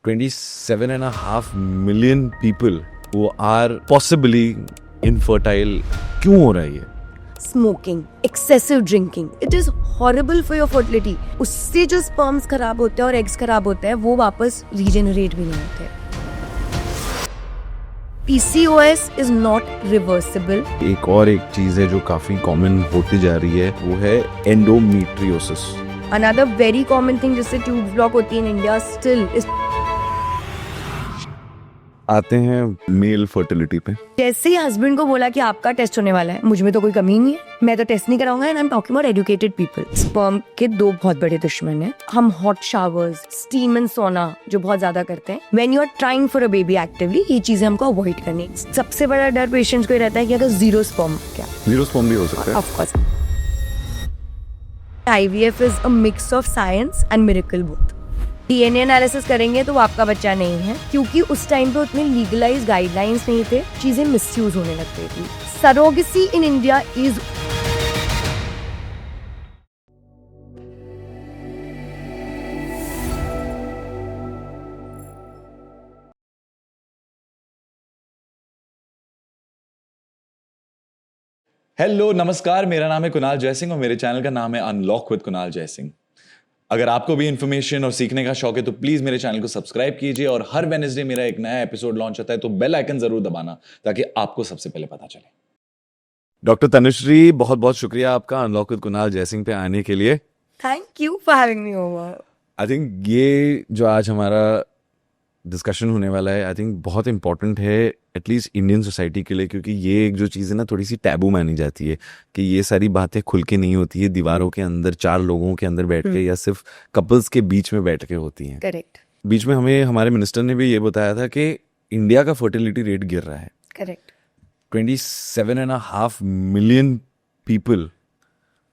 27.5 million people who are possibly infertile. क्यों हो रहा है ये? Smoking, excessive drinking, it is horrible for your fertility. उससे जो स्पर्म्स खराब होते हैं और एग्स खराब होते हैं वो वापस रीजेनरेट भी नहीं होते. PCOS is not reversible. एक चीज है जो काफी कॉमन होती जा रही है, वो है endometriosis. Another very common thing जिससे ट्यूब्स ब्लॉक होती है इन इंडिया स्टिल इज. आते हैं मेल फर्टिलिटी पे. जैसे ही हस्बैंड को बोला कि आपका टेस्ट होने वाला है, मुझ में तो कोई कमी नहीं है, मैं तो टेस्ट नहीं कराऊंगा. And I am talking about educated people. Sperm के दो बहुत बड़े दुश्मन हैं. हम हॉट शावर्स, स्टीम एंड सोना जो बहुत ज्यादा करते हैं, when you are trying for a baby actively, ये चीजें हमको अवॉइड करनी. सबसे बड़ा डर पेशेंट्स को रहता है कि अगर जीरो स्पर्म, क्या जीरो स्पर्म भी हो सकता है? Of course. IVF is a mix of science and miracle both. DNA analysis करेंगे तो वो आपका बच्चा नहीं है, क्योंकि उस टाइम पे उतने लीगलाइज गाइडलाइंस नहीं थे, चीजें मिसयूज होने लग गई थी. Surrogacy in India is hello नमस्कार, मेरा नाम है कुणाल जयसिंह और मेरे चैनल का नाम है अनलॉक विद कुणाल जयसिंह. अगर आपको भी इन्फॉर्मेशन और सीखने का शौक है तो प्लीज मेरे चैनल को सब्सक्राइब कीजिए, और हर वेडनेसडे मेरा एक नया एपिसोड लॉन्च होता है, तो बेल आइकन जरूर दबाना ताकि आपको सबसे पहले पता चले. डॉक्टर तनुश्री, बहुत बहुत शुक्रिया आपका अनलॉक विद कुणाल जयसिंह पे आने के लिए. Thank you for having me over. I think ये जो आज हमारा डिस्कशन होने वाला है, आई थिंक बहुत इंपॉर्टेंट है एटलीस्ट इंडियन सोसाइटी के लिए, क्योंकि ये एक जो चीज़ है ना, थोड़ी सी टैबू मानी जाती है कि ये सारी बातें खुल के नहीं होती है दीवारों के अंदर, चार लोगों के अंदर बैठ के या सिर्फ कपल्स के बीच में बैठ के होती हैं. करेक्ट. बीच में हमें हमारे मिनिस्टर ने भी ये बताया था कि इंडिया का फर्टिलिटी रेट गिर रहा है. करेक्ट. 27.5 million people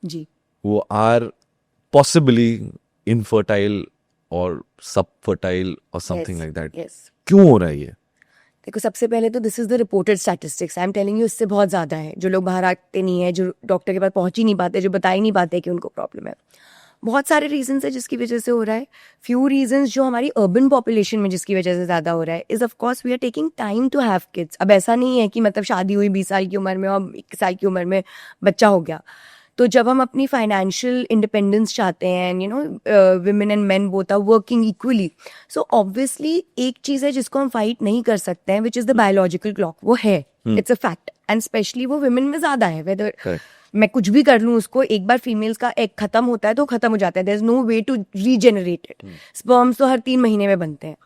जी. who are possibly infertile or subfertile or something like that. Yes. क्यों हो रहा है ये? देखो, सबसे पहले तो this is the reported statistics. I am telling you, इससे बहुत ज्यादा है. जो लोग बाहर आते नहीं है, जो डॉक्टर के पास पहुंच ही नहीं पाते, जो बता ही नहीं पाते कि उनको प्रॉब्लम है. बहुत सारे रीजंस है जिसकी वजह से हो रहा है. फ्यू रीजंस जो हमारी अर्बन पॉपुलेशन में जिसकी वजह से ज्यादा हो रहा है is of course we are taking time to have kids. अब ऐसा नहीं है कि मतलब शादी हुई 20 साल की उम्र में और 21 साल की उम्र में बच्चा हो गया. तो जब हम अपनी फाइनेंशियल इंडिपेंडेंस चाहते हैं, you know, women and men both are working equally, so obviously एक चीज है जिसको हम फाइट नहीं कर सकते हैं, which is the biological clock. वो है, it's a fact. And specially वो विमेन में ज्यादा है. वेदर मैं कुछ भी कर लूँ उसको, एक बार फीमेल्स का एग खत्म होता है तो खत्म हो जाता है. There is no way to regenerate it. Sperms तो हर 3 महीने में बनते हैं,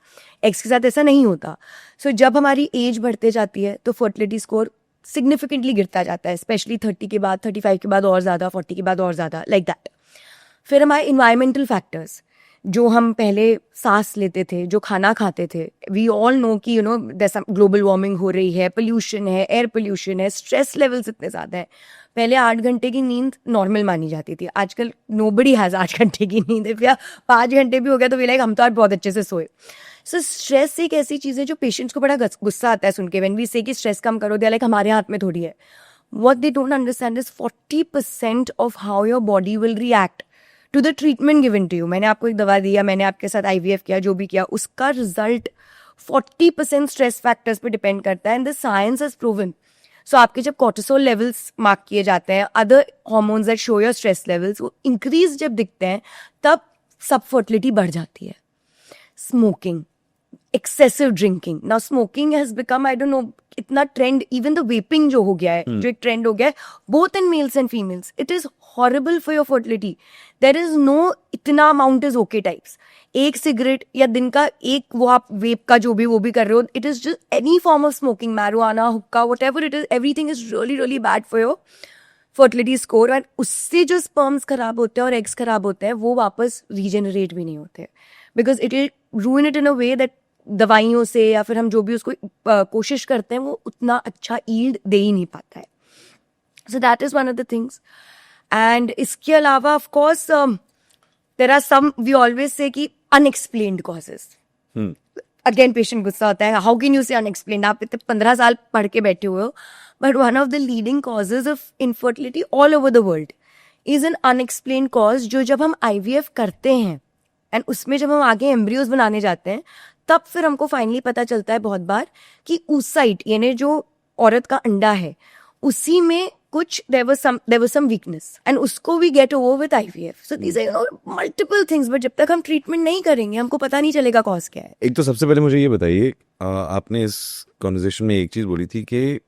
एग्स के साथ ऐसा नहीं होता. सो जब हमारी एज बढ़ते जाती है तो फर्टिलिटी स्कोर सिग्निफिकेंटली गिरता जाता है, स्पेशली 30 के बाद, 35 के बाद और ज़्यादा, 40 के बाद और ज़्यादा, लाइक दैट. फिर हमारे इन्वायरमेंटल फैक्टर्स, जो हम पहले सांस लेते थे, जो खाना खाते थे, वी ऑल नो कि यू नो जैसा ग्लोबल वार्मिंग हो रही है, पोल्यूशन है, एयर पोल्यूशन है, स्ट्रेस लेवल्स इतने ज़्यादा है. पहले 8 घंटे की नींद नॉर्मल मानी जाती थी. आजकल नोबडी हैज़ 8 घंटे की नींद. या 5 घंटे भी हो गया तो वी लाइक हम तो आज बहुत अच्छे से सोए. सो स्ट्रेस एक ऐसी चीज़ है जो पेशेंट्स को बड़ा गुस्सा आता है सुन के. व्हेन वी से कि स्ट्रेस कम करो, दे लाइक हमारे हाथ में थोड़ी है. What they don't understand is 40% of how your body will react to the treatment given to you. मैंने आपको एक दवा दिया, मैंने आपके साथ IVF किया, जो भी किया, उसका रिजल्ट 40% स्ट्रेस फैक्टर्स पे डिपेंड करता है. And the science has proven. So आपके जब कोर्टिसोल लेवल्स मार्क किए जाते हैं, other hormones that show your stress levels, वो इंक्रीज जब दिखते हैं तब सब फर्टिलिटी बढ़ जाती है. Smoking, excessive drinking. Now smoking has become, I don't know, इतना ट्रेंड. इवन द वेपिंग जो हो गया है, जो एक ट्रेंड हो गया है, both in males and females, it is horrible for your fertility. There is no इतना अमाउंट इज ओके टाइप्स. एक सिगरेट या दिन का एक, वो आप वेप का जो भी वो भी कर रहे हो, it is just any form of smoking, marijuana, हुक्का, whatever it is, everything is really really bad for your fertility score. And उससे जो स्पर्म्स खराब होते हैं और एग्स खराब होते हैं वो वापस रीजेनरेट भी नहीं होते, because it will रूइन it in a way that दवाइयों से या फिर हम जो भी उसको कोशिश करते हैं वो उतना अच्छा ईल्ड दे ही नहीं पाता है. So that is one of the things. And इसके अलावा of course there are some, we always say कि अनएक्सप्लेन्ड कॉजेज. अगेन पेशेंट गुस्सा होता है, how can you say unexplained? आप इतने 15 साल पढ़ के बैठे हुए हो. But one of the leading causes of infertility all over the world is an unexplained cause, जो जब हम IVF करते हैं एंड उसमें जब हम आगे एम्ब्रियोज बनाने जाते हैं तब फिर हमको फाइनली पता चलता है बहुत बार कि उस साइड यानी जो औरत का अंडा है उसी में कुछ there was some weakness and उसको we get over with IVF. So these are multiple things, but जब तक हम ट्रीटमेंट नहीं करेंगे हमको पता नहीं चलेगा कॉज क्या है. एक तो सबसे पहले मुझे ये बताइए, आपने इस कॉन्वर्जेशन में एक चीज़ बोली थी कि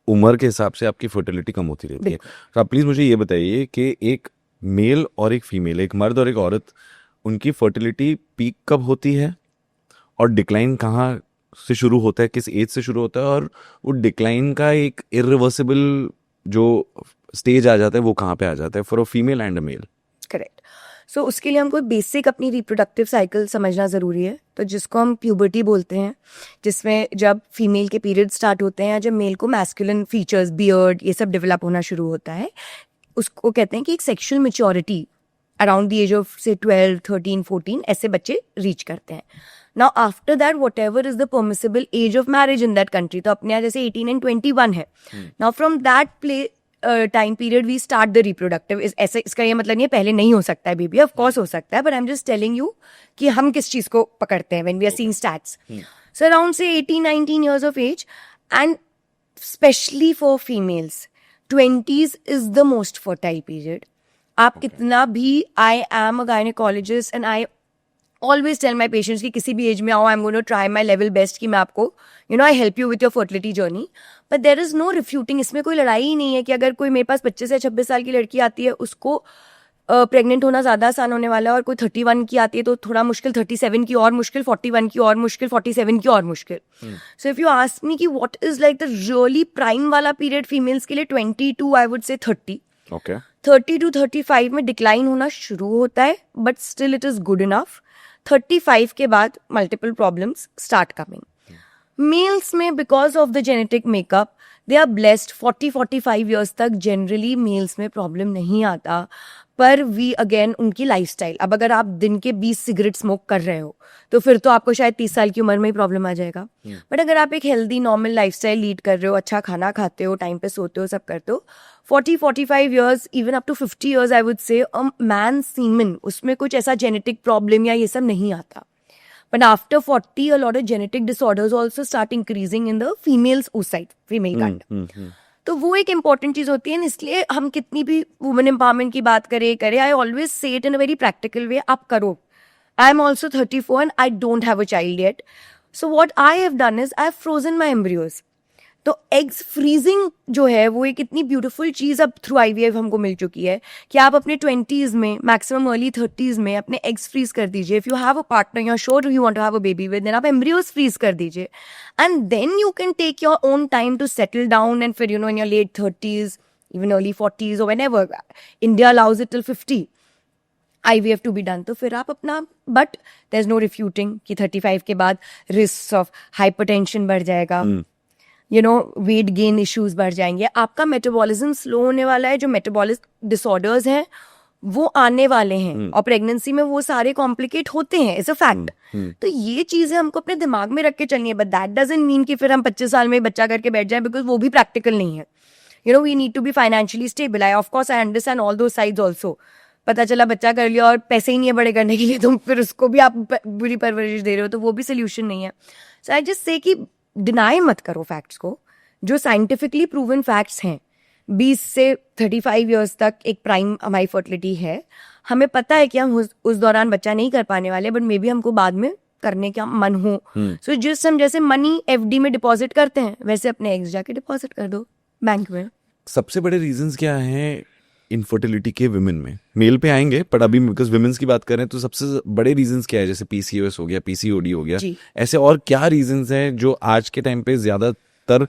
उम्र के हिसाब से आपकी फर्टिलिटी कम होती रहती है. तो आप प्लीज़ मुझे ये बताइए कि एक मेल और एक फीमेल, एक मर्द और एक औरत, उनकी फर्टिलिटी पीक कब होती है और डिक्लाइन कहाँ से शुरू होता है, किस एज से शुरू होता है, और वो डिक्लाइन का एक इरिवर्सिबल जो स्टेज आ जाता है वो कहाँ पे आ जाता है for a female and a male. Correct. So उसके लिए हमको बेसिक अपनी रिप्रोडक्टिव साइकिल समझना ज़रूरी है. तो जिसको हम प्यूबर्टी बोलते हैं, जिसमें जब फीमेल के पीरियड स्टार्ट होते हैं या जब मेल को मैस्कुलिन फीचर्स, बियर्ड, ये सब डेवलप होना शुरू होता है, उसको कहते हैं कि एक sexual maturity around the age of से 12, 13, 14 ऐसे बच्चे रीच करते हैं. Now after that whatever is the permissible age of marriage in that country, तो अपने यहाँ जैसे 18 and 21 है. Now from that time period we start the reproductive. ऐसे इसका ये मतलब नहीं है पहले नहीं हो सकता है बेबी, ऑफ कोर्स हो सकता है, but I am just telling you कि हम किस चीज को पकड़ते हैं when we are seeing stats. So around से 18-19 years of age, and especially for females 20s is the most fertile period. आप कितना भी, I am a gynaecologist and I always tell my patients कि किसी भी एज में आओ, I am going to try my level best कि मैं आपको I help you with your fertility journey. But there is no refuting. इसमें कोई लड़ाई ही नहीं है कि अगर कोई मेरे पास 25 से 26 साल की लड़की आती है उसको प्रेग्नेंट होना ज़्यादा आसान होने वाला है, और कोई 31 की आती है तो थोड़ा मुश्किल, 37 की और मुश्किल, 41 की और मुश्किल, 47 की और मुश्किल. So if you ask me कि what is like the really prime वाला पीरियड फीमेल्स के लिए, 22 आई वुड से 30. ओके. 30 to 35 में डिक्लाइन होना शुरू होता है, but still it is good enough. 35 के बाद multiple problems start coming. Males में because of the genetic makeup they are blessed. 40-45 years तक जनरली मेल्स में प्रॉब्लम नहीं आता. पर वी अगेन उनकी लाइफस्टाइल, अब अगर आप दिन के 20 सिगरेट स्मोक कर रहे हो तो फिर तो आपको शायद 30 साल की उम्र में ही प्रॉब्लम आ जाएगा. बट अगर आप एक हेल्दी नॉर्मल लाइफस्टाइल लीड कर रहे हो, अच्छा खाना खाते हो, टाइम पे सोते हो, सब करते हो, 40-45 years, even up to 50 years I would say, man semen उसमें कुछ ऐसा जेनेटिक प्रॉब्लम या ये सब नहीं आता. But after 40 a lot of genetic disorders also start increasing in the females oocyte, female कांड. तो वो एक इम्पॉर्टेंट चीज होती है. इसलिए हम कितनी भी वुमेन एम्पावरमेंट की बात करें, आई ऑलवेज से it in a very practical way. आप करो. I am also 34 and I don't have a child yet. So what I have done is I have frozen my embryos. तो एग्स फ्रीजिंग जो है वो एक इतनी ब्यूटीफुल चीज़ अब थ्रू IVF हमको मिल चुकी है कि आप अपने 20s में, मैक्सिमम अर्ली 30s में अपने एग्स फ्रीज कर दीजिए. If you have a partner, you are sure you want to have a baby with, then आप एम्ब्रियोज फ्रीज कर दीजिए. And then you can take your own time to settle down, and फिर in your late 30s, even early 40s, और whenever India allows it till 50 IVF to be done. तो फिर आप अपना, but there is no refuting कि 35 के बाद risk of hypertension बढ़ जाएगा, वेट गेन इश्यूज बढ़ जाएंगे, आपका मेटाबॉलिज्म स्लो होने वाला है, जो मेटाबॉलिक डिसऑर्डर्स हैं वो आने वाले हैं, और प्रेगनेंसी में वो सारे कॉम्प्लिकेट होते हैं, इट्स अ फैक्ट. तो ये चीजें हमको अपने दिमाग में रख के चलनी है. बट दैट डजंट मीन कि फिर हम 25 साल में बच्चा करके बैठ जाए, बिकॉज वो भी प्रैक्टिकल नहीं है. We need to be financially stable. I of course I understand all दो साइड्स ऑल्सो. पता चला बच्चा कर लिया और पैसे ही नहीं है बड़े करने के लिए, तो फिर उसको भी आप बुरी परवरिश दे रहे हो, तो वो भी सोल्यूशन नहीं है. सो आई जस्ट से कि डिनाई मत करो फैक्ट्स को, जो साइंटिफिकली प्रूवन फैक्ट्स हैं. 20 से 35 years तक एक प्राइम हमारी फर्टिलिटी है. हमें पता है कि हम उस दौरान बच्चा नहीं कर पाने वाले, बट मे बी हमको बाद में करने का मन हो. सो जिस हम जैसे मनी FD में डिपॉजिट करते हैं, वैसे अपने एग्स जाके डिपॉजिट कर दो बैंक में. सबसे बड़े रीजंस क्या हैं इनफर्टिलिटी के विमेन में? मेल पे आएंगे, पर अभी बिकॉज विमेन्स की बात करें तो सबसे बड़े रीजंस क्या है? जैसे PCOS हो गया, PCOD हो गया, ऐसे और क्या रीजंस हैं जो आज के टाइम पे ज्यादातर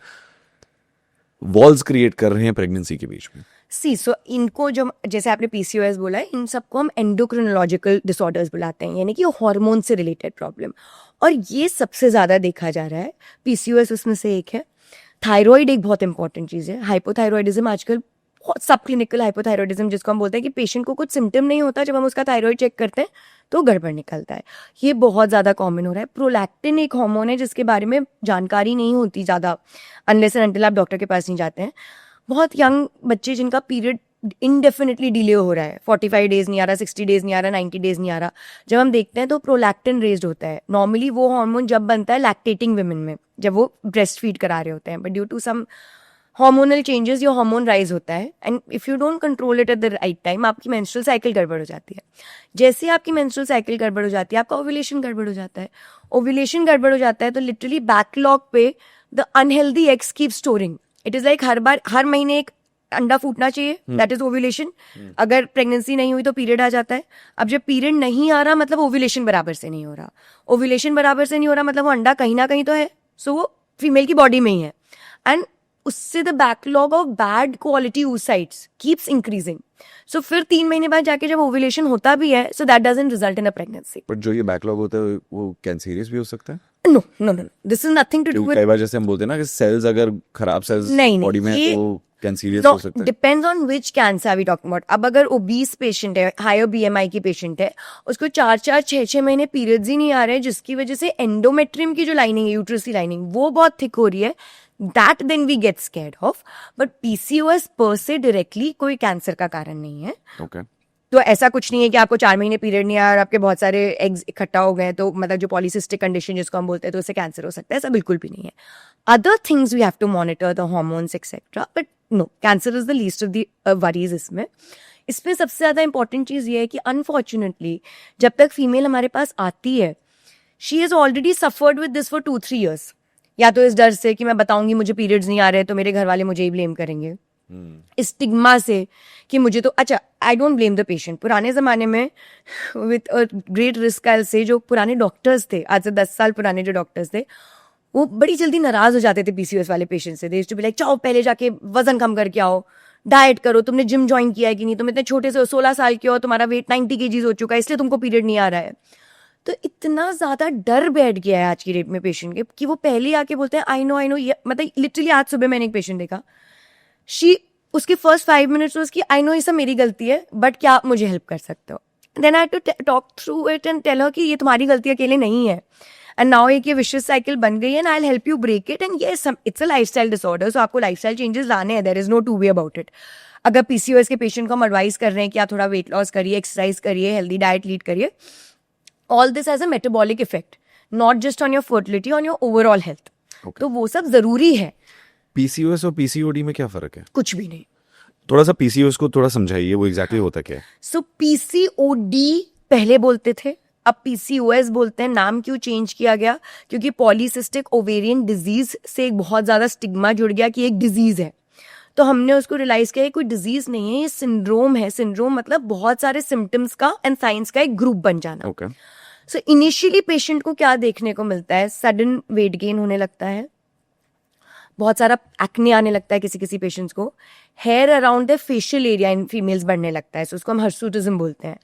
वॉल्स क्रिएट कर रहे हैं प्रेगनेंसी के बीच में? सो इनको जो, जैसे आपने PCOS बोला है, इन सबको हम एंडोक्रिनोलॉजिकल डिसऑर्डर्स बुलाते हैं, यानी कि हार्मोन से रिलेटेड प्रॉब्लम. और ये सबसे ज्यादा देखा जा रहा है. PCOS उसमें से एक है. थायराइड एक बहुत इंपॉर्टेंट चीज़ है. हाइपोथायरॉयडिज्म आजकल बहुत, सब क्लिनिकल हाइपोथायरॉयडिज्म जिसको हम बोलते हैं कि पेशेंट को कुछ सिम्टम नहीं होता, जब हम उसका थायराइड चेक करते हैं तो गड़बड़ निकलता है. ये बहुत ज़्यादा कॉमन हो रहा है. प्रोलैक्टिन एक हार्मोन है जिसके बारे में जानकारी नहीं होती ज़्यादा, अनलेस एंड अनटिल आप डॉक्टर के पास नहीं जाते हैं. बहुत यंग बच्चे जिनका पीरियड इनडेफिनेटली डिले हो रहा है, 45 डेज नहीं आ रहा, 60 डेज नहीं आ रहा, 90 डेज नहीं आ रहा, जब हम देखते हैं तो प्रोलैक्टिन रेज्ड होता है. नॉर्मली वो हार्मोन जब बनता है लैक्टेटिंग वुमेन में, जब वो ब्रेस्ट फीड करा रहे होते हैं, but due to some hormonal changes your hormone rise होता है, and if you don't control it at the right time आपकी मेंस्ट्रुअल साइकिल गड़बड़ हो जाती है. जैसे आपकी मेंस्ट्रुअल साइकिल गड़बड़ हो जाती है आपका ओव्यूलेशन गड़बड़ हो जाता है. ओव्यूलेशन गड़बड़ हो जाता है तो लिटरली बैकलॉग पे the unhealthy eggs keep storing. It is like हर महीने एक अंडा फूटना चाहिए, दैट इज ओव्यूलेशन. अगर प्रेगनेंसी नहीं हुई तो पीरियड आ जाता है. अब जब पीरियड नहीं आ रहा मतलब ओव्यूलेशन बराबर से नहीं हो रहा. ओव्यूलेशन बराबर से नहीं हो रहा मतलब वो अंडा कहीं ना कहीं तो है, सो वो फीमेल की बॉडी में ही है, एंड उससे the backlog of bad quality oocytes keeps increasing. So फिर 3 महीने बाद जाके जब ओव्यूलेशन होता भी है, so that doesn't result in a pregnancy. But जो ये बैकलॉग होता है वो कैंसरियस भी हो सकता है. No no no, this is nothing to do क्योंकि विद. कई बार जैसे हम बोलते हैं ना कि सेल्स अगर खराब सेल्स नहीं, बॉडी में है ये- तो वो कैंसरियस No, हो सकता है. depends on which cancer are we talking about. अब अगर ओबीस पेशेंट है, हायर बीएमआई की पेशेंट है, उसको 4-4, 6-6 महीने पीरियड्स ही नहीं आ रहे, जिसकी वजह से एंडोमेट्रियम की जो लाइनिंग है, यूट्रस की लाइनिंग, वो बहुत थिक हो रही है, that then we get scared of. But PCOS पर से डायरेक्टली कोई कैंसर का कारण नहीं है. ओके. तो ऐसा कुछ नहीं है कि आपको 4 महीने पीरियड नहीं आया और आपके बहुत सारे एग्स इकट्ठा हो गए तो मतलब जो पॉलीसिस्टिक कंडीशन जिसको हम बोलते हैं तो उससे कैंसर हो सकता है, ऐसा बिल्कुल भी नहीं है. Other things we have to monitor the hormones etcetera, but no, cancer is the least of the worries. इसमें सबसे ज्यादा इंपॉर्टेंट चीज ये है कि अनफॉर्चुनेटली जब तक फीमेल हमारे पास आती है, she has already suffered with this for 2-3 years. या तो इस डर से कि मैं बताऊंगी मुझे पीरियड्स नहीं आ रहे तो मेरे घर वाले मुझे ही ब्लेम करेंगे, इस स्टिग्मा से कि मुझे तो, अच्छा I don't blame the patient. पुराने ज़माने में with a great risk I से जो पुराने डॉक्टर्स थे, आज से 10 साल पुराने जो डॉक्टर्स थे, वो बड़ी जल्दी नाराज हो जाते थे पीसीओएस वाले पेशेंट से. They used to be like, चाओ पहले जाके वजन कम करके आओ, डाइट करो, तुमने जिम ज्वाइन किया है कि नहीं, तुम इतने छोटे से 16 साल के हो, तुम्हारा वेट 90 kg हो चुका है, इसलिए तुमको पीरियड नहीं आ रहा है. तो इतना ज्यादा डर बैठ गया है आज की डेट में पेशेंट के कि वो पहले आके बोलते हैं आई नो, मतलब लिटरली आज सुबह मैंने एक पेशेंट देखा, उसके फर्स्ट 5 minutes उसकी आई नो ये सब मेरी गलती है बट क्या आप मुझे हेल्प कर सकते हो. Then I have to talk through it and tell her कि ये तुम्हारी गलती अकेले नहीं है, एंड नाउ एक ये विशियस साइकिल बन गई है and I will help you break it. And yes, it's a lifestyle disorder, so आपको लाइफस्टाइल चेंजेस लाने हैं, there is no two way about it. अगर पीसीओएस के पेशेंट को हम एडवाइस कर रहे हैं कि आप थोड़ा वेट लॉस करिए, एक्सरसाइज करिए, हेल्दी डाइट लीड करिए, all this has a metabolic effect, not just on your fertility, on your overall health. तो वो सब जरूरी है. पीसीओएस और पीसीओडी में क्या फर्क है? कुछ भी नहीं. थोड़ा सा पीसीओएस को थोड़ा समझाइए, वो एग्जैक्टली होता क्या है? सो पीसीओडी पहले बोलते थे, अब पीसीओएस बोलते हैं. नाम क्यों चेंज किया गया? क्योंकि पॉलीसिस्टिक ओवेरियन डिजीज से एक बहुत ज्यादा स्टिग्मा जुड़ गया कि एक डिजीज है, तो हमने उसको रियलाइज किया कोई डिजीज नहीं है, ये सिंड्रोम है. सिंड्रोम मतलब बहुत सारे सिम्टम्स का एंड साइंस का एक ग्रुप बन जाना. ओके. सो इनिशियली पेशेंट को क्या देखने को मिलता है? सडन वेट गेन होने लगता है, बहुत सारा एक्ने आने लगता है किसी किसी पेशेंट्स को, hair around the facial area in females बढ़ने लगता है, सो उसको हम हर्सूटिज्म बोलते हैं,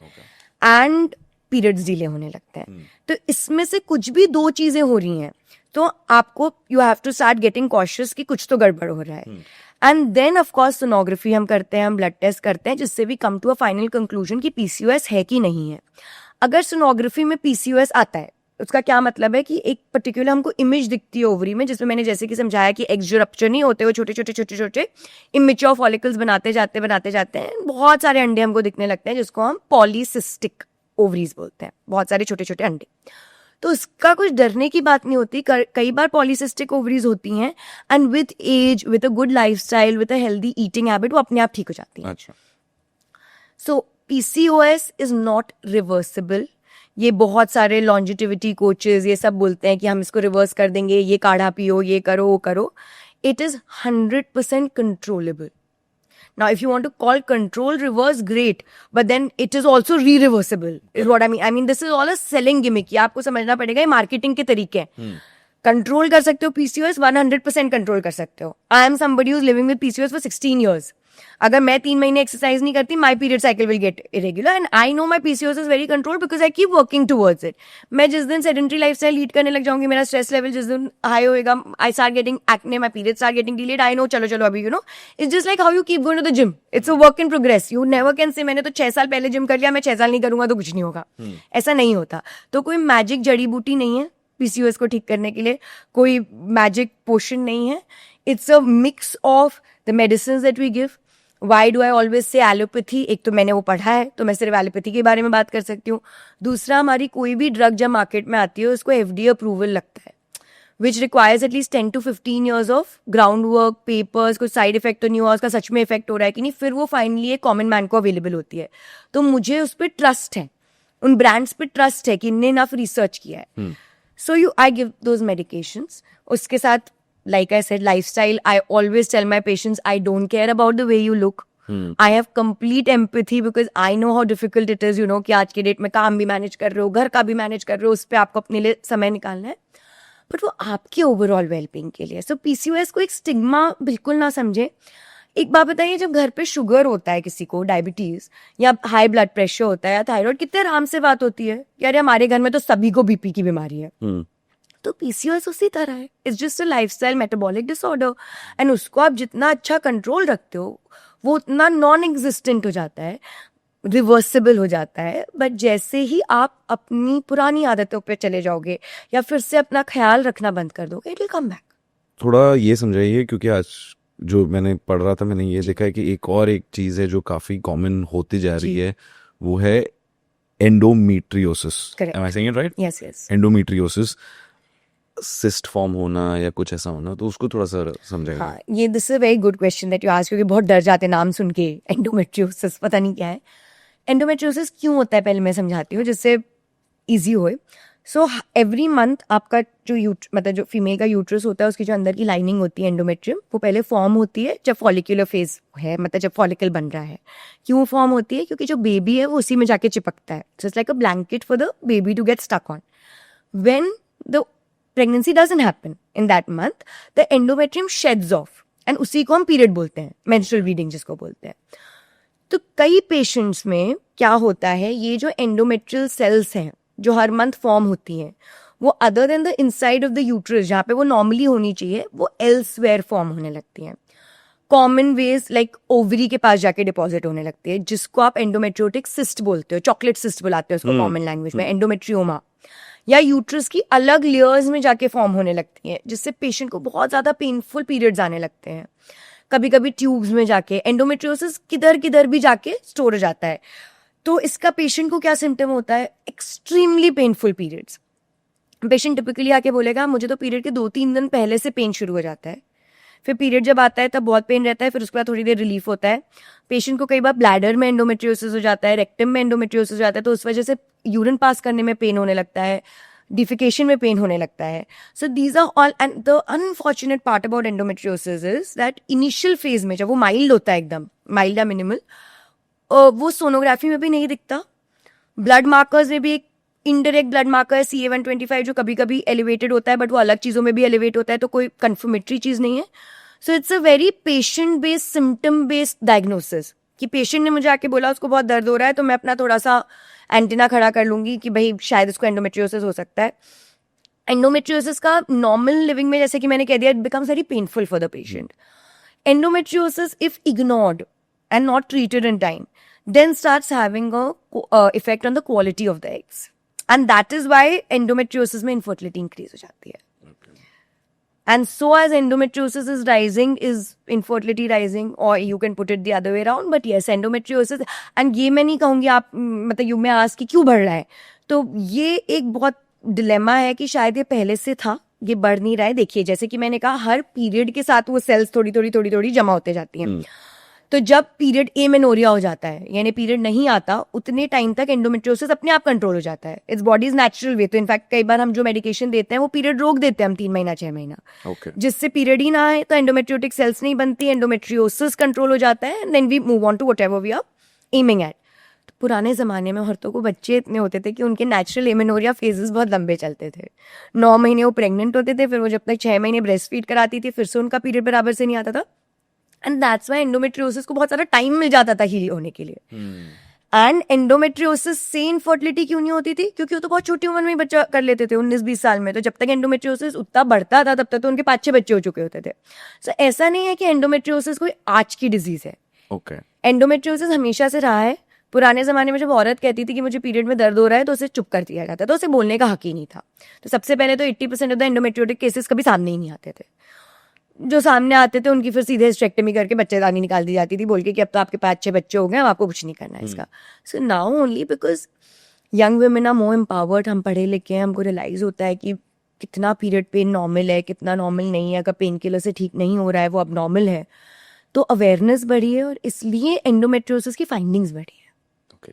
एंड पीरियड्स डिले होने लगता है. तो इसमें से कुछ भी 2 चीजें हो रही हैं तो आपको you have to start getting cautious कि कुछ तो गड़बड़ हो रहा है. And then of course sonography हम करते हैं, हम ब्लड टेस्ट करते हैं, जिससे भी come to a final conclusion कि पीसीओएस है कि नहीं है. अगर सोनोग्राफी में पीसीओएस आता है उसका क्या मतलब है कि एक पर्टिकुलर हमको इमेज दिखती है ओवरी में, जिसमें मैंने जैसे कि समझाया कि एग्स जो रप्चर नहीं होते, वो छोटे छोटे छोटे छोटे इमेच्योर फॉलिकल्स बनाते जाते हैं, बहुत सारे अंडे हमको दिखने लगते हैं, जिसको हम पॉलीसिस्टिक ओवरीज बोलते हैं, बहुत सारे छोटे छोटे अंडे. तो उसका कुछ डरने की बात नहीं होती. कई बार पॉलीसिस्टिक ओवरीज होती हैं and with age, with a good lifestyle, with a healthy eating habit वो अपने आप ठीक हो जाती हैं. अच्छा. So PCOS is not reversible. ये बहुत सारे लॉन्जिटिविटी कोचेस ये सब बोलते हैं कि हम इसको रिवर्स कर देंगे, ये काढ़ा पियो, ये करो, वो करो. It is 100% controllable. Now, if you want to call control reverse, great, but then it is also re-reversible, is what I mean. I mean, this is all a selling gimmick. ये आपको समझना पड़ेगा, ये मार्केटिंग के तरीके हैं. Control कर सकते हो पीसीओएस, 100% कंट्रोल कर सकते हो. I am somebody who is living with PCOS for 16 years. अगर मैं 3 महीने एक्सरसाइज नहीं करती, my period cycle will get irregular, and I know my PCOS is very control because I keep working towards it. मैं जिस दिन sedentary lifestyle lead करने लग जाऊंगी, मेरा स्ट्रेस लेवल जिस दिन हाई होएगा, I start getting acne, my period start getting delayed, I know चलो अभी, you know, it's just like how you keep going to the gym. It's a work in progress. You never can say मैंने तो 6 साल पहले gym कर लिया, मैं 6 साल नहीं करूंगा तो कुछ नहीं होगा. ऐसा नहीं होता. तो कोई मैजिक जड़ी बूटी नहीं है पीसीओएस को ठीक करने के लिए, कोई मैजिक पोशन नहीं है. It's a mix of the medicine that we give, why do I always say allopathy? एक तो मैंने वो पढ़ा है तो मैं सिर्फ एलोपैथी के बारे में बात कर सकती हूँ. दूसरा, हमारी कोई भी ड्रग जब मार्केट में आती है उसको FDA अप्रूवल लगता है, which requires at least 10 to 15 years of ground work, papers, कुछ साइड इफेक्ट तो नहीं हुआ, उसका सच में इफेक्ट हो रहा है कि नहीं, फिर वो फाइनली एक कॉमन मैन को अवेलेबल होती है. तो मुझे उस पर ट्रस्ट है, उन ब्रांड्स पे ट्रस्ट है कि इनने इनफ रिसर्च किया है. So I give those medications. उसके साथ like I said, lifestyle, I always tell my patients, I don't care about the way you look. I have complete empathy because I know how difficult it is, you know, कि आज के date में काम भी manage कर रहे हो, घर का भी मैनेज कर रहे हो, उस पर आपको अपने लिए समय निकालना है, बट वो आपके ओवरऑल वेलबींग के लिए. सो PCOS को एक स्टिग्मा बिल्कुल ना समझे. एक बात बताइए, जब घर पे शुगर होता है किसी को, डायबिटीज या हाई ब्लड प्रेशर होता है या थायराइड, कितने आराम से बात होती है कि अरे हमारे घर में तो सभी को BP की बीमारी है. तो PCOS उसी तरह है. It's just a lifestyle metabolic disorder, and उसको आप जितना अच्छा कंट्रोल रखते हो वो उतना नॉन एग्जिस्टेंट हो जाता है, रिवर्सिबल हो जाता है. बट जैसे ही आप अपनी पुरानी आदतों पे चले जाओगे या फिर से अपना ख्याल रखना बंद कर दोगे, इट विल कम बैक. थोड़ा ये समझाइए, क्योंकि आज जो मैंने पढ़ रहा था मैंने ये देखा है कि एक चीज़ है जो काफ़ी कॉमन होती जा रही है, वो है endometriosis. Am I saying it right? Yes yes. Endometriosis, cyst form होना या कुछ ऐसा होना, तो उसको थोड़ा सा समझाइए. हाँ, ये this is a very good question that you ask, क्योंकि बहुत डर जाते हैं नाम सुन के. एंडोमेट्रियोसिस पता नहीं क्या है. एंडोमेट्रियोसिस क्यों होता है पहले मैं समझाती हूँ जिससे इजी होए. सो एवरी मंथ आपका जो मतलब जो फीमेल का यूट्रस होता है, उसकी जो अंदर की लाइनिंग होती है एंडोमेट्रियम, वो पहले फॉर्म होती है जब फॉलिकुलर फेज है, मतलब जब फॉलिकल बन रहा है. क्यों फॉर्म होती है? क्योंकि जो बेबी है वो उसी में जाके चिपकता है. So it's like a blanket for the baby to get stuck on. When द pregnancy doesn't happen in that month, the endometrium sheds off, and उसी को हम पीरियड बोलते हैं, menstrual bleeding जिसको बोलते हैं. तो कई पेशेंट्स में क्या होता है, ये जो एंडोमेट्रियल सेल्स हैं जो हर मंथ फॉर्म होती हैं, वो other than the inside of the uterus जहाँ पे वो नॉर्मली होनी चाहिए, वो एल्सवेयर फॉर्म होने लगती हैं. कॉमन वेज लाइक ओवरी के पास जाके डिपॉजिट होने लगती है, जिसको आप एंडोमेट्रियोटिक सिस्ट बोलते हो, चॉकलेट सिस्ट बुलाते हो उसको कॉमन लैंग्वेज में, एंडोमेट्रियोमा. या यूट्रस की अलग लेयर्स में जाके फॉर्म होने लगती हैं, जिससे पेशेंट को बहुत ज़्यादा पेनफुल पीरियड्स आने लगते हैं. कभी कभी ट्यूब्स में जाके एंडोमेट्रियोसिस किधर किधर भी जाके स्टोर हो जाता है. तो इसका पेशेंट को क्या सिम्टम होता है? Extremely painful periods. Patient typically आके बोलेगा मुझे तो पीरियड के 2-3 दिन पहले से पेन शुरू हो जाता है, फिर पीरियड जब आता है तब बहुत पेन रहता है, फिर उसके बाद थोड़ी देर रिलीफ होता है. पेशेंट को कई बार ब्लैडर में एंडोमेट्रियोसिस हो जाता है, रेक्टम में एंडोमेट्रियोसिस हो जाता है, तो उस वजह से यूरिन पास करने में पेन होने लगता है, डिफिकेशन में पेन होने लगता है. So these are all, and the unfortunate part about endometriosis is that initial phase में जब वो माइल्ड होता है, एकदम माइल्ड या मिनिमल, वो सोनोग्राफी में भी नहीं दिखता. ब्लड मार्कर्स में भी एक इनडायरेक्ट ब्लड मार्कर है CA-125 जो कभी कभी एलिवेटेड होता है, बट वो अलग चीज़ों में भी एलिवेट होता है, तो कोई कन्फर्मेटरी चीज़ नहीं है. So it's a very patient based, symptom based diagnosis, कि पेशेंट ने मुझे आके बोला उसको बहुत दर्द हो रहा है, तो मैं अपना थोड़ा सा एंटीना खड़ा कर लूंगी कि भाई शायद इसको एंडोमेट्रियोसिस हो सकता है. एंडोमेट्रियोसिस का नॉर्मल लिविंग में, जैसे कि मैंने कह दिया, it becomes very painful for the patient. Endometriosis if ignored and not treated in time, then starts having a effect on the quality of the eggs, and that is why endometriosis में infertility increase हो जाती है. And so as endometriosis is rising, is infertility rising, or you can put it the other way around. But yes, endometriosis, and ये मैं नहीं कहूँगी आप, मतलब यू में आज की क्यों बढ़ रहा है, तो ये एक बहुत डिलेमा है कि शायद ये पहले से था, ये बढ़ नहीं रहा है. देखिए जैसे कि मैंने कहा, हर पीरियड के साथ वो सेल्स थोड़ी जमा होते जाती हैं. तो जब पीरियड एमेनोरिया हो जाता है, यानी पीरियड नहीं आता, उतने टाइम तक एंडोमेट्रियोसिस अपने आप कंट्रोल हो जाता है. It's bodies natural way. तो इनफैक्ट कई बार हम जो मेडिकेशन देते हैं वो पीरियड रोक देते हैं हम 3 महीना 6 महीना, जिससे पीरियड ही ना आए, तो एंडोमेट्रियोटिक सेल्स नहीं बनती, एंडोमेट्रियोसिस कंट्रोल हो जाता है, then we move on to whatever we are aiming at. तो पुराने ज़माने में औरतों को बच्चे इतने होते थे कि उनके नेचुरल एमेनोरिया फेजेस बहुत लंबे चलते थे. 9 महीने वो प्रेग्नेंट होते थे, फिर वो जब तक 6 महीने ब्रेस्ट फीड कराती थी, फिर से उनका पीरियड बराबर से नहीं आता था. एंड दैट्स वाई एंडोमेट्रियोसिस को बहुत सारा टाइम मिल जाता था हील होने के लिए. एंड एंडोमेट्रियोसिस से इनफर्टिलिटी क्यों नहीं होती थी? क्योंकि वो तो बहुत छोटी उम्र में ही बच्चा कर लेते थे, 19-20 साल में. तो जब तक एंडोमेट्रियोसिस उतना बढ़ता था, तब तक तो उनके 5-6 बच्चे हो चुके होते थे. सो ऐसा नहीं है कि एंडोमेट्रियोसिस कोई आज की डिजीज है. एंडोमेट्रियोसिस हमेशा से रहा है. पुराने जमाने में जब औरत कहती थी कि मुझे पीरियड में दर्द हो रहा है, तो उसे चुप कर दिया जाता था, तो उसे बोलने का हक ही नहीं था. तो सबसे पहले तो 80% ऑफ द एंडोमेट्रियोटिक केसेस कभी सामने ही नहीं आते थे. जो सामने आते थे उनकी फिर सीधे हिस्टेक्टमी करके बच्चेदानी निकाल दी जाती थी बोल के कि अब तो आपके 5-6 बच्चे हो गए, अब आपको कुछ नहीं करना है इसका. So now only because young women are more empowered, हम पढ़े लिखे हैं, हमको रियलाइज होता है कि कितना पीरियड पेन नॉर्मल है, कितना नॉर्मल नहीं है. अगर पेन किलर से ठीक नहीं हो रहा है वो अब नॉर्मल है, तो अवेयरनेस बढ़ी है और इसलिए एंडोमेट्रियोसिस की फाइंडिंग्स बढ़ी है. ओके,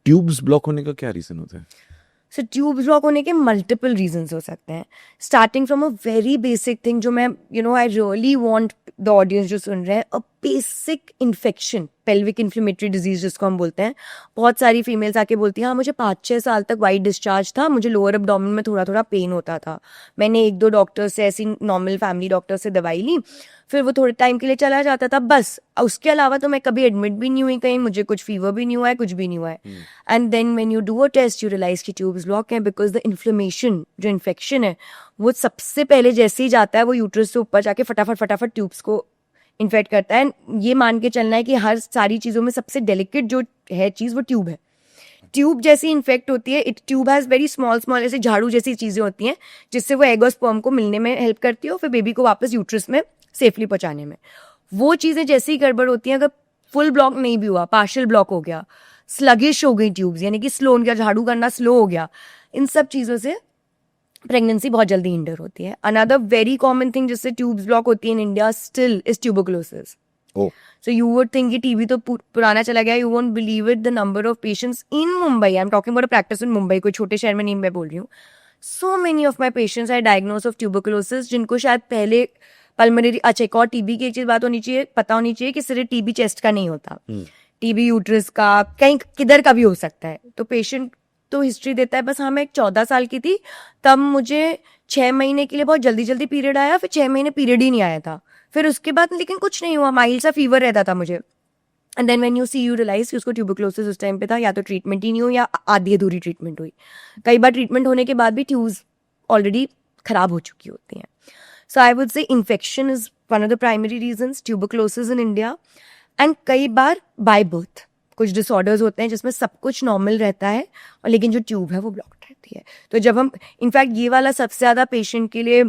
ट्यूब्स ब्लॉक होने का क्या रीजन होता है? सो ट्यूब ब्लॉक होने के मल्टीपल रीजंस हो सकते हैं, starting from a very basic thing जो मैं I really want the audience जो सुन रहे हैं, a basic infection, pelvic inflammatory disease जिसको हम बोलते हैं. बहुत सारी फीमेल्स आके बोलती हैं हाँ मुझे 5-6 साल तक वाइट डिस्चार्ज था, मुझे लोअर एब्डोमेन में थोड़ा थोड़ा पेन होता था, मैंने 1-2 डॉक्टर से, ऐसी नॉर्मल फैमिली डॉक्टर से दवाई ली, फिर वो थोड़े टाइम के लिए चला जाता था बस, उसके अलावा तो मैं कभी एडमिट भी नहीं हुई कहीं, मुझे कुछ फीवर भी नहीं हुआ है, कुछ भी नहीं हुआ है. And then when you do a test you realise कि ट्यूब्स ब्लॉक है, बिकॉज द इन्फ्लेमेशन, जो इन्फेक्शन है वो सबसे पहले जैसे ही जाता है वो यूट्रस से ऊपर जाके फटाफट ट्यूब्स को इन्फेक्ट करता है. ये मान के चलना है कि हर सारी चीज़ों में सबसे डेलिकेट जो है चीज़ वो ट्यूब है. ट्यूब जैसी इन्फेक्ट होती है, it tube has very small ऐसे झाड़ू जैसी चीज़ें होती हैं जिससे वो एग और स्पर्म को मिलने में हेल्प करती है और फिर बेबी को वापस यूट्रस में सेफली पहुंचाने में. वो चीज़ें जैसे ही गड़बड़ होती हैं, अगर फुल ब्लॉक नहीं भी हुआ, पार्शियल ब्लॉक हो गया, स्लगिश हो गई ट्यूब्स, यानी कि स्लो हो गया, झाड़ू करना स्लो हो गया, इन सब चीज़ों से प्रेगनेंसी बहुत जल्दी हिंडर होती है. अनदर वेरी कॉमन थिंग जिससे ट्यूब्स ब्लॉक होती है in India still is tuberculosis. Oh. So you would think कि टीबी तो पुराना चला गया. You won't believe it, the number of patients in Mumbai. I'm talking about a practice in Mumbai. कोई छोटे शहर में नहीं मैं बोल रही हूँ. So many of my patients are diagnosed of tuberculosis, जिनको शायद पहले पल्मोनरी, अच्छा एक और टीबी की एक चीज बात होनी चाहिए, पता होनी चाहिए कि सिर्फ टीबी चेस्ट का नहीं होता, टीबी यूट्रस का, कहीं किधर का भी हो सकता है. तो पेशेंट तो हिस्ट्री देता है बस हाँ मैं 14 साल की थी तब मुझे 6 महीने के लिए बहुत जल्दी पीरियड आया, फिर 6 महीने पीरियड ही नहीं आया था, फिर उसके बाद लेकिन कुछ नहीं हुआ, माइल्ड सा फीवर रहता था मुझे. And then when you see you realise कि उसको ट्यूबरकुलोसिस उस टाइम पे था, या तो ट्रीटमेंट ही नहीं हुई या आधी अधूरी ट्रीटमेंट हुई. कई बार ट्रीटमेंट होने के बाद भी ट्यूब्स ऑलरेडी खराब हो चुकी होती हैं. So I would say infection is one of the primary reasons, tuberculosis in India. And कई बार बाय बर्थ कुछ डिसऑर्डर्स होते हैं जिसमें सब कुछ नॉर्मल रहता है और लेकिन जो ट्यूब है वो ब्लॉक्ड रहती है. तो जब हम इनफैक्ट ये वाला सबसे ज़्यादा पेशेंट के लिए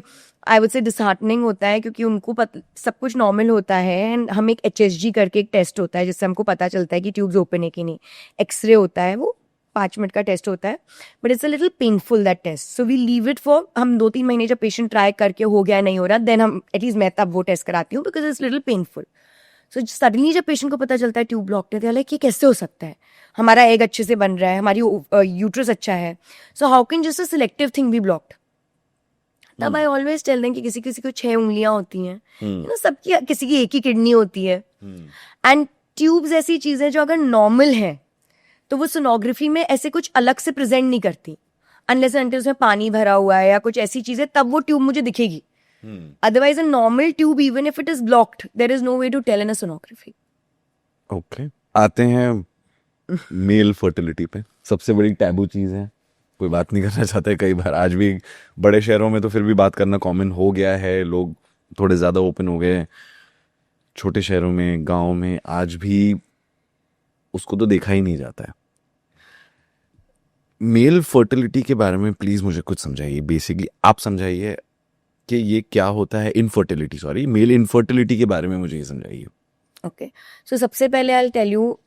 आई वुड से डिसहार्टनिंग होता है, क्योंकि उनको सब कुछ नॉर्मल होता है एंड हम एक HSG करके एक टेस्ट होता है जिससे हमको पता चलता है कि ट्यूब्स ओपन है कि नहीं. एक्सरे होता है, वो 5 मिनट का टेस्ट होता है, but it's a little painful that test. So we leave it for, हम 2-3 महीने जब पेशेंट ट्राई करके हो गया नहीं हो रहा, देन हम एटलीस्ट मैं तब वो टेस्ट कराती हूँ because it's little painful. So suddenly जब पेशेंट को पता चलता है ट्यूब ब्लॉक्ड है, लाइक ये कैसे हो सकता है, हमारा एग अच्छे से बन रहा है, हमारी यूट्रस अच्छा है, so how can just a selective thing be blocked. तब आई ऑलवेज टेल देम कि किसी किसी को 6 उंगलियां होती हैं, सबकी, किसी की एक ही किडनी होती है. एंड ट्यूब्स ऐसी चीज है जो अगर नॉर्मल है तो वो सोनोग्राफी में ऐसे कुछ अलग से प्रेजेंट नहीं करती, अनलेस एंड अनटिल उसमें पानी भरा हुआ है या कुछ ऐसी चीजें, तब वो ट्यूब मुझे दिखेगी. Otherwise, a normal tube, even if it is blocked, there is no way to tell in a sonography. Okay, आते हैं मेल फर्टिलिटी पे. सबसे बड़ी टैबू चीज़ है, कोई बात नहीं करना चाहता है कई बार. आज भी बड़े शहरों में तो फिर भी बात करना कॉमन हो गया है, लोग थोड़े ज़्यादा ओपन हो गए हैं. छोटे शहरों में, गाँव में आज भी उसको तो देखा ही नहीं जाता है. मेल फर्टिलिटी के बारे में प्लीज़ मुझे कुछ समझाइए. बेसिकली आप समझाइए कि ये क्या होता है. इनफर्टिलिटी, सॉरी, मेल इनफर्टिलिटी के बारे में मुझे ये समझाइए. ओके, सो सबसे पहले I will tell you,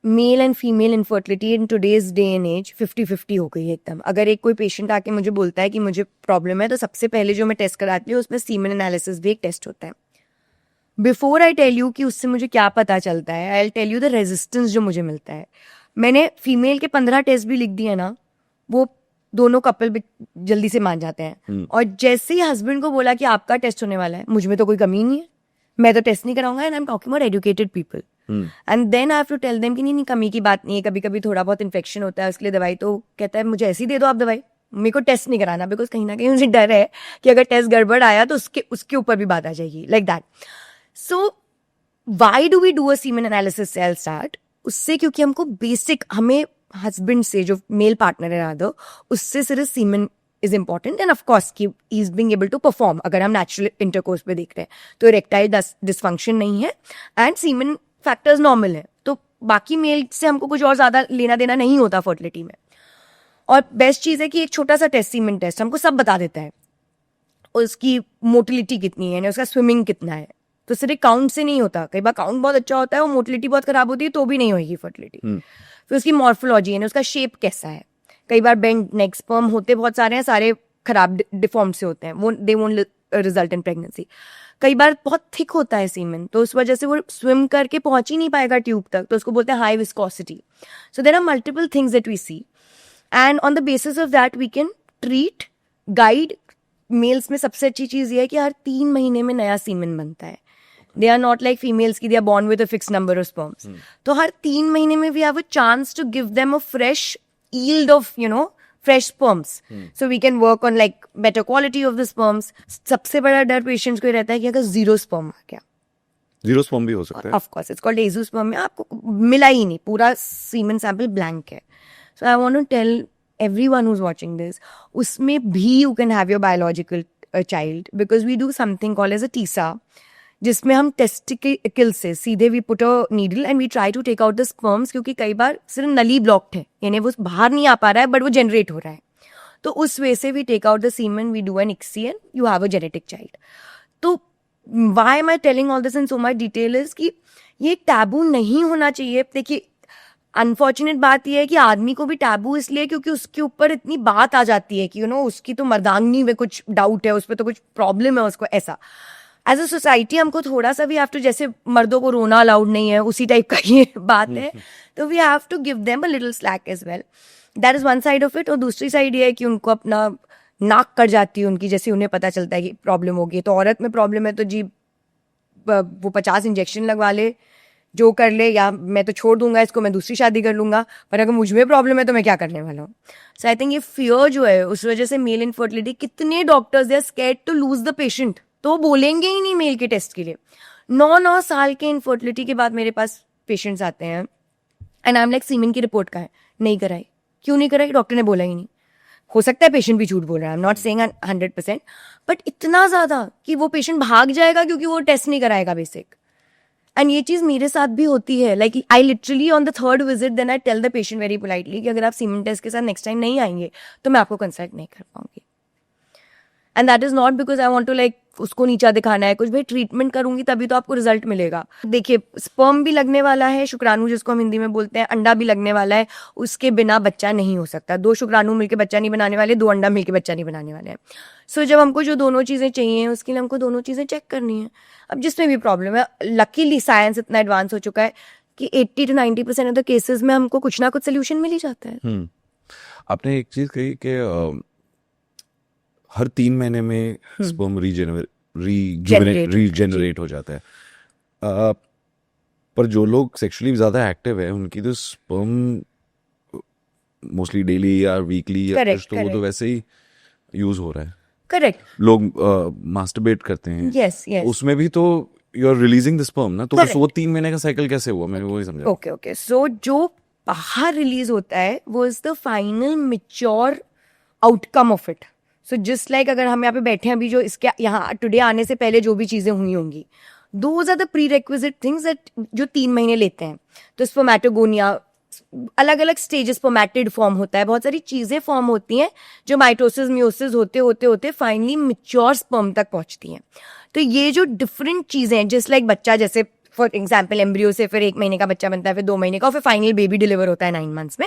male and female infertility in today's day and age 50-50 हो गई है एकदम. अगर एक कोई पेशेंट आके मुझे बोलता है कि मुझे प्रॉब्लम है, तो सबसे पहले जो मैं टेस्ट कराती हूँ उसमें सीमेन एनालिसिस भी एक टेस्ट होता है. बिफोर आई टेल यू कि उससे मुझे क्या पता चलता है, I will tell you the resistance जो मुझे मिलता है. मैंने फीमेल के 15 टेस्ट भी लिख दिए ना, वो दोनों कपल भी जल्दी से मान जाते हैं. और जैसे ही हस्बैंड को बोला कि आपका टेस्ट होने वाला है, मुझ में तो कोई कमी नहीं है, मैं तो टेस्ट नहीं कराऊंगा. And I am talking about educated people. And then I have to tell them कि नहीं कमी की बात नहीं है, कभी कभी थोड़ा बहुत इन्फेक्शन होता है, उसके लिए दवाई, तो कहता है मुझे ऐसी दे दो आप दवाई, मेरे को टेस्ट नहीं कराना, बिकॉज कहीं ना कहीं मुझे डर है कि अगर टेस्ट गड़बड़ आया तो उसके ऊपर भी बात आ जाएगी, like that. So why do we do a semen analysis से आई स्टार्ट उससे, क्योंकि हमको बेसिक, हमें हस्बैंड से, जो मेल पार्टनर है रादर, उससे सिर्फ semen is important. And of course की is being able to perform, अगर हम नेचुरल इंटरकोर्स पे देख रहे हैं तो इरेक्टाइल डिसफंक्शन नहीं है एंड सीमेन फैक्टर्स नॉर्मल है, तो बाकी मेल से हमको कुछ और ज्यादा लेना देना नहीं होता फर्टिलिटी में. और बेस्ट चीज है कि एक छोटा सा टेस्ट, सीमेन टेस्ट, हमको सब बता देता है. उसकी मोटिलिटी कितनी है, यानी उसका स्विमिंग कितना है। तो सिर्फ काउंट से नहीं होता, कई बार काउंट बहुत अच्छा होता है, वो मोटिलिटी बहुत खराब होती है तो भी नहीं होगी फर्टिलिटी। फिर उसकी मॉर्फोलॉजी यानी उसका शेप कैसा है, कई बार बेंड नेक, स्पर्म होते बहुत सारे हैं, सारे खराब डिफॉर्म से होते हैं, वो they won't result in pregnancy. कई बार बहुत थिक होता है सीमेन, तो उस वजह से वो स्विम करके पहुंच ही नहीं पाएगा ट्यूब तक, तो उसको बोलते हैं high viscosity. So there are multiple things that we see and on the basis of that we can treat, guide. Males में सबसे अच्छी चीज ये है कि हर 3 महीने में नया सीमेन बनता है। They are not like females की they are born with a fix number of sperms. तो हर 3 महीने में we have a chance to give them a fresh yield of fresh sperms, so we can work on like better quality of the sperms. सबसे बड़ा डर patients को ये रहता है कि अगर जीरो स्पर्म आ गया, जीरो स्पर्म भी हो सकता है। ऑफ कोर्स इट्स कॉल्ड एज़ोस्पर्म, में आपको मिला ही नहीं, पूरा सीमेन सैंपल ब्लैंक है। So I want to tell everyone who's watching this, उसमें भी you can have your biological child because we do something called as a TISA, जिसमें हम टेस्टिकल से सीधे we put a needle and we try to take out the sperms, क्योंकि कई बार सिर्फ नली ब्लॉक्ड है, यानी वो बाहर नहीं आ पा रहा है बट वो जनरेट हो रहा है, तो उस वे से we take out the semen, we do an ICSI and you have a genetic child. तो why am I telling all this in so much detail is कि ये टैबू नहीं होना चाहिए। देखिए अनफॉर्चुनेट बात यह है कि आदमी को भी टैबू इसलिए क्योंकि उसके ऊपर इतनी बात आ जाती है कि उसकी तो मर्दांगनी में कुछ डाउट है, उस पर तो कुछ प्रॉब्लम है उसको, ऐसा। एज अ सोसाइटी हमको थोड़ा सा भी हैव टू, जैसे मर्दों को रोना अलाउड नहीं है उसी टाइप का ये बात है, तो we have to give them a little slack as well. That is one side of it. और दूसरी साइड ये है कि उनको अपना नाक कट जाती है उनकी, जैसे उन्हें पता चलता है कि प्रॉब्लम होगी। तो औरत में प्रॉब्लम है तो जी वो 50 इंजेक्शन लगवा ले, जो कर ले, या मैं तो छोड़ दूंगा इसको, मैं दूसरी शादी कर लूंगा, पर अगर मुझ में प्रॉब्लम है तो मैं क्या करने वाला हूँ। सो आई थिंक ये फियर जो है उस वजह से मेल इनफर्टिलिटी, कितने doctors they are scared to lose the patient, तो वो बोलेंगे ही नहीं मेल के टेस्ट के लिए। 9 साल के इनफर्टिलिटी के बाद मेरे पास पेशेंट्स आते हैं एंड आई एम लाइक सीमेन की रिपोर्ट का है, नहीं कराई, क्यों नहीं कराई, डॉक्टर ने बोला ही नहीं। हो सकता है पेशेंट भी झूठ बोल रहा है, आई एम नॉट सेइंग 100%, बट इतना ज्यादा कि वो पेशेंट भाग जाएगा क्योंकि वो टेस्ट नहीं कराएगा बेसिक। एंड ये चीज मेरे साथ भी होती है, like I literally on the 3rd visit then I tell the patient very politely कि अगर आप सीमेन टेस्ट के साथ नेक्स्ट टाइम नहीं आएंगे तो मैं आपको कंसल्ट नहीं कर पाऊंगी। And that is not because I want to like उसको नीचा दिखाना है कुछ, भाई ट्रीटमेंट करूंगी तभी तो आपको रिजल्ट मिलेगा। देखिए स्पर्म भी लगने वाला है, शुक्राणु जिसको हम हिंदी में बोलते हैं, अंडा भी लगने वाला है, उसके बिना बच्चा नहीं हो सकता। 2 शुक्राणु मिलकर बच्चा नहीं बनाने वाले, 2 अंडा मिलकर बच्चा नहीं बनाने वाले हैं। सो जब हमको जो दोनों चीजें चाहिए उसके लिए हमको दोनों चीजें चेक करनी है। अब जिसमें भी प्रॉब्लम है, लकीली साइंस इतना एडवांस हो चुका है कि 80 to 90% ऑफ द केसेस में हमको कुछ ना कुछ सोल्यूशन मिल ही जाता है। आपने एक चीज कही कि हर 3 महीने में स्पर्म रीजेनरेट हो जाता है, पर जो लोग सेक्सुअली ज्यादा एक्टिव है उनकी तो स्पर्म मोस्टली डेली या वीकली या कुछ, तो वो तो वैसे ही यूज हो रहा है। करेक्ट। लोग मास्टरबेट करते हैं, यस यस, उसमें भी तो you are releasing the sperm ना, तो बस वो 3 महीने का साइकिल कैसे हुआ, मैंने वो ही समझा। ओके सो जो बाहर रिलीज होता है वो is the final mature outcome of it. So just like अगर हम यहाँ पे बैठे हैं अभी, जो इसके यहाँ टुडे आने से पहले जो भी चीजें हुई होंगी, those are the prerequisite things that जो 3 महीने लेते हैं। तो स्पर्मेटोगोनिया, अलग अलग स्टेजेस, स्पर्मेटिड फॉर्म होता है, बहुत सारी चीजें फॉर्म होती हैं जो माइटोसिस मियोसिस होते होते होते फाइनली मैच्योर स्पर्म तक पहुंचती हैं। तो ये जो डिफरेंट चीजें हैं, जस्ट लाइक बच्चा, जैसे फॉर एग्जाम्पल एम्ब्रियो से फिर 1 महीने का बच्चा बनता है, फिर 2 महीने का, और फिर फाइनल बेबी डिलीवर होता है 9 मंथ्स में,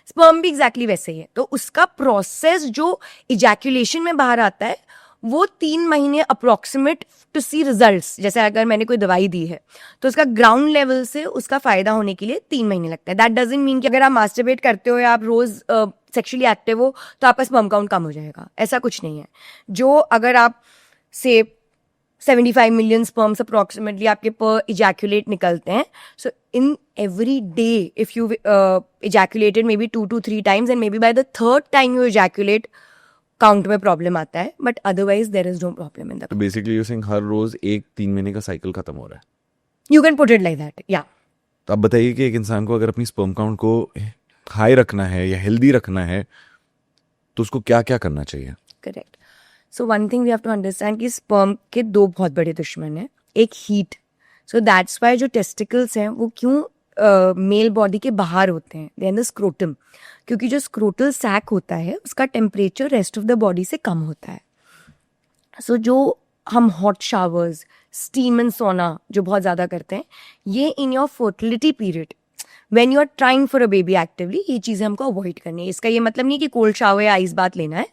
स्पर्म भी एग्जैक्टली वैसे ही है। तो उसका प्रोसेस जो इजैक्यूलेशन में बाहर आता है वो 3 महीने अप्रोक्सीमेट टू सी रिजल्ट्स। जैसे अगर मैंने कोई दवाई दी है तो उसका ग्राउंड लेवल से उसका फायदा होने के लिए 3 महीने लगता है। दैट डजंट मीन कि अगर आप मास्टरबेट करते हो या आप रोज सेक्सुअली एक्टिव हो तो आपका स्पर्म काउंट कम हो जाएगा, ऐसा कुछ नहीं है। जो अगर आप से 75 मिलियन स्पर्म्स अप्रोक्सीमेटली आपके पर इजैक्यूलेट निकलते हैं, so in every day if you ejaculated may be 2 to 3 times and may be by the 3rd time you ejaculate, count में प्रॉब्लम आता है, but otherwise there is no problem in that. तो basically you saying हर रोज 1-3 महीने का cycle खत्म हो रहा है, you can put it like that, yeah. तो आप बताइए कि एक इंसान को अगर अपनी स्पर्म काउंट को हाई रखना है या हेल्दी रखना है तो उसको क्या क्या करना चाहिए? Correct. So one thing we have to understand कि स्पर्म के 2 बहुत बड़े दुश्मन हैं। एक हीट, सो दैट्स वाई जो टेस्टिकल्स हैं वो क्यों मेल बॉडी के बाहर होते हैं, दे आर द स्क्रोटम, क्योंकि जो स्क्रोटल सैक होता है उसका temperature rest of the body से कम होता है। सो जो हम हॉट शावर्स, स्टीम एंड सोना जो बहुत ज़्यादा करते हैं, ये in your fertility period when you are trying for a baby actively, ये चीज़ें हमको अवॉइड करनी है. इसका ये मतलब नहीं कि कोल्ड शावर या आइस बात लेना है.